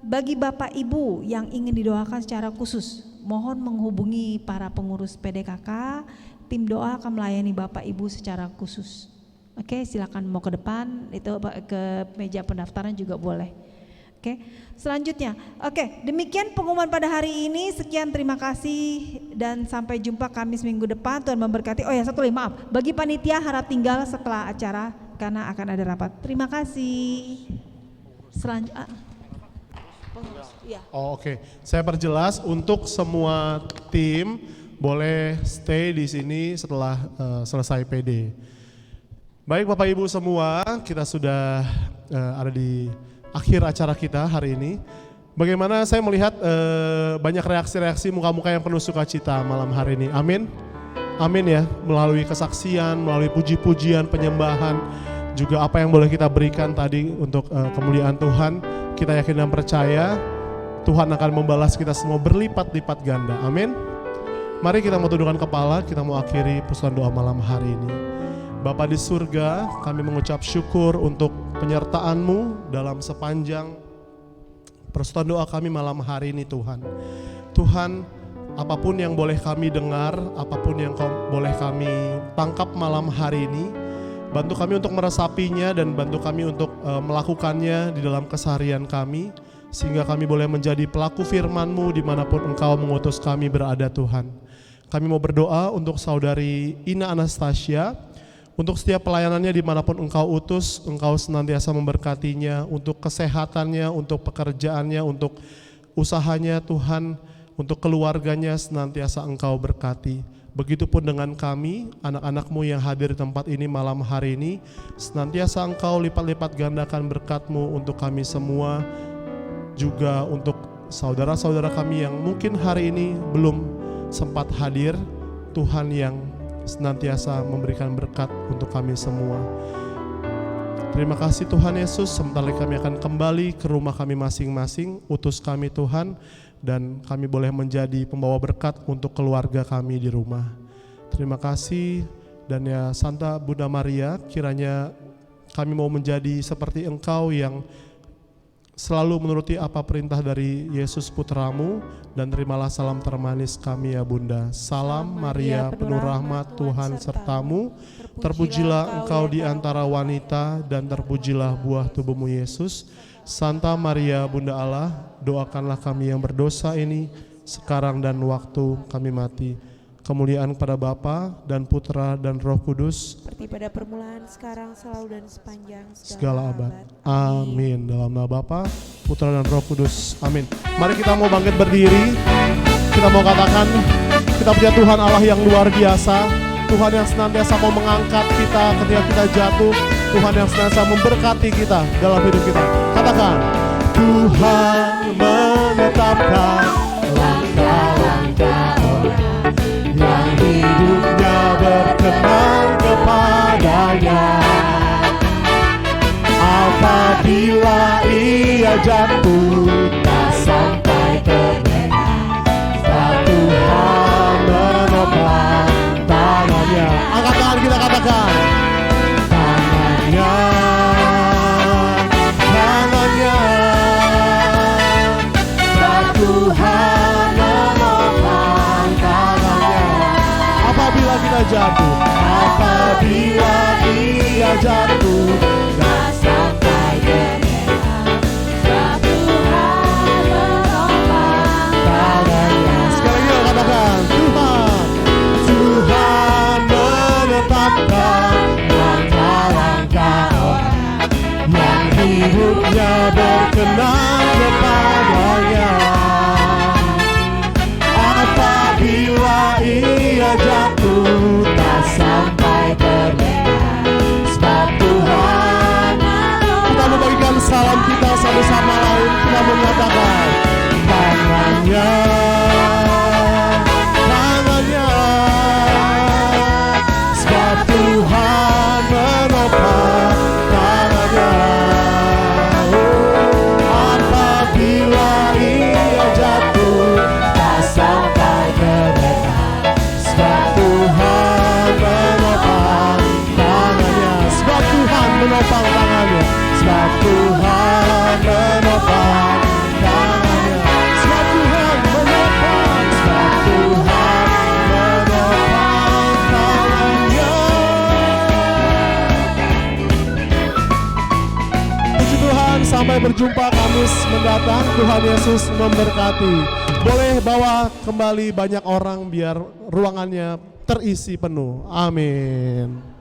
Bagi Bapak Ibu yang ingin didoakan secara khusus, mohon menghubungi para pengurus PDKK. Tim doa akan melayani Bapak Ibu secara khusus. Oke, silakan mau ke depan, itu ke meja pendaftaran juga boleh. Oke, selanjutnya. Oke, demikian pengumuman pada hari ini. Sekian, terima kasih dan sampai jumpa Kamis minggu depan. Tuhan memberkati. Oh ya, satu lagi, maaf. Bagi panitia harap tinggal setelah acara karena akan ada rapat. Terima kasih. Selanjutnya. Oh, oke. Saya perjelas untuk semua tim boleh stay di sini setelah selesai PD. Baik Bapak Ibu semua, kita sudah ada di akhir acara kita hari ini. Bagaimana saya melihat banyak reaksi-reaksi muka-muka yang penuh sukacita malam hari ini. Amin. Amin ya, melalui kesaksian, melalui puji-pujian, penyembahan, juga apa yang boleh kita berikan tadi untuk kemuliaan Tuhan. Kita yakin dan percaya Tuhan akan membalas kita semua berlipat-lipat ganda. Amin. Mari kita mau tundukkan kepala, kita mau akhiri persekutuan doa malam hari ini. Bapa di surga, kami mengucap syukur untuk penyertaan-Mu dalam sepanjang persekutuan doa kami malam hari ini Tuhan. Tuhan, apapun yang boleh kami dengar, apapun yang boleh kami tangkap malam hari ini, bantu kami untuk meresapinya dan bantu kami untuk melakukannya di dalam keseharian kami, sehingga kami boleh menjadi pelaku firman-Mu dimanapun Engkau mengutus kami berada Tuhan. Kami mau berdoa untuk saudari Ina Anastasia, untuk setiap pelayanannya dimanapun Engkau utus, Engkau senantiasa memberkatinya, untuk kesehatannya, untuk pekerjaannya, untuk usahanya Tuhan, untuk keluarganya senantiasa Engkau berkati. Begitupun dengan kami, anak-anak-Mu yang hadir di tempat ini malam hari ini, senantiasa Engkau lipat-lipat gandakan berkat-Mu untuk kami semua, juga untuk saudara-saudara kami yang mungkin hari ini belum sempat hadir, Tuhan yang senantiasa memberikan berkat untuk kami semua. Terima kasih Tuhan Yesus, sebentar lagi kami akan kembali ke rumah kami masing-masing. Utus kami Tuhan, dan kami boleh menjadi pembawa berkat untuk keluarga kami di rumah. Terima kasih, dan ya Santa Bunda Maria, kiranya kami mau menjadi seperti Engkau yang selalu menuruti apa perintah dari Yesus Putramu, dan terimalah salam termanis kami ya Bunda. Salam Maria, penuh rahmat Tuhan sertamu, terpujilah Engkau di antara wanita, dan terpujilah buah tubuhmu Yesus. Santa Maria Bunda Allah, doakanlah kami yang berdosa ini, sekarang dan waktu kami mati. kemuliaan kepada Bapa dan Putra dan Roh Kudus, seperti pada permulaan, sekarang, selalu, dan sepanjang segala abad. Amin. Dalam nama Bapa, Putra dan Roh Kudus. Amin. Mari kita mau bangkit berdiri. Kita mau katakan, kita punya Tuhan Allah yang luar biasa. Tuhan yang senantiasa mau mengangkat kita ketika kita jatuh. Tuhan yang senantiasa memberkati kita dalam hidup kita. Katakan, Tuhan menetapkan langkah-langkah orang yang hidupnya berkenan kepadanya. Apabila ia jatuh, tak sampai terlena, sebab Tuhan menopang tangannya. Angkat tangan kita, katakan, tangannya, tangannya, sebab Tuhan menopang tangannya. Apabila kita jatuh, apabila ia jatuh, tak sampai terlena, sebab Tuhan menopang tangannya. Sekali lagi katakan, Tuhan menetapkan langkah-langkah orang yang hidupnya berkenan kepadanya. Apabila ia jatuh, tak sampai terlena, sebab Tuhan. Kita membagikan salam kita satu sama lain. Kita mengatakan, tangannya, tangannya, sebab Tuhan menopang tangannya. Apabila ia jatuh, tak sampai terlena, sebab Tuhan menopang tangannya. Sebab Tuhan menopang tangannya. Sebab Tuhan menopang tangannya. Sebab Tuhan menopang. Sebab Tuhan menopang tangannya. Puji Tuhan, sampai berjumpa Kamis mendatang. Tuhan Yesus memberkati. Boleh bawa kembali banyak orang biar ruangannya terisi penuh. Amin.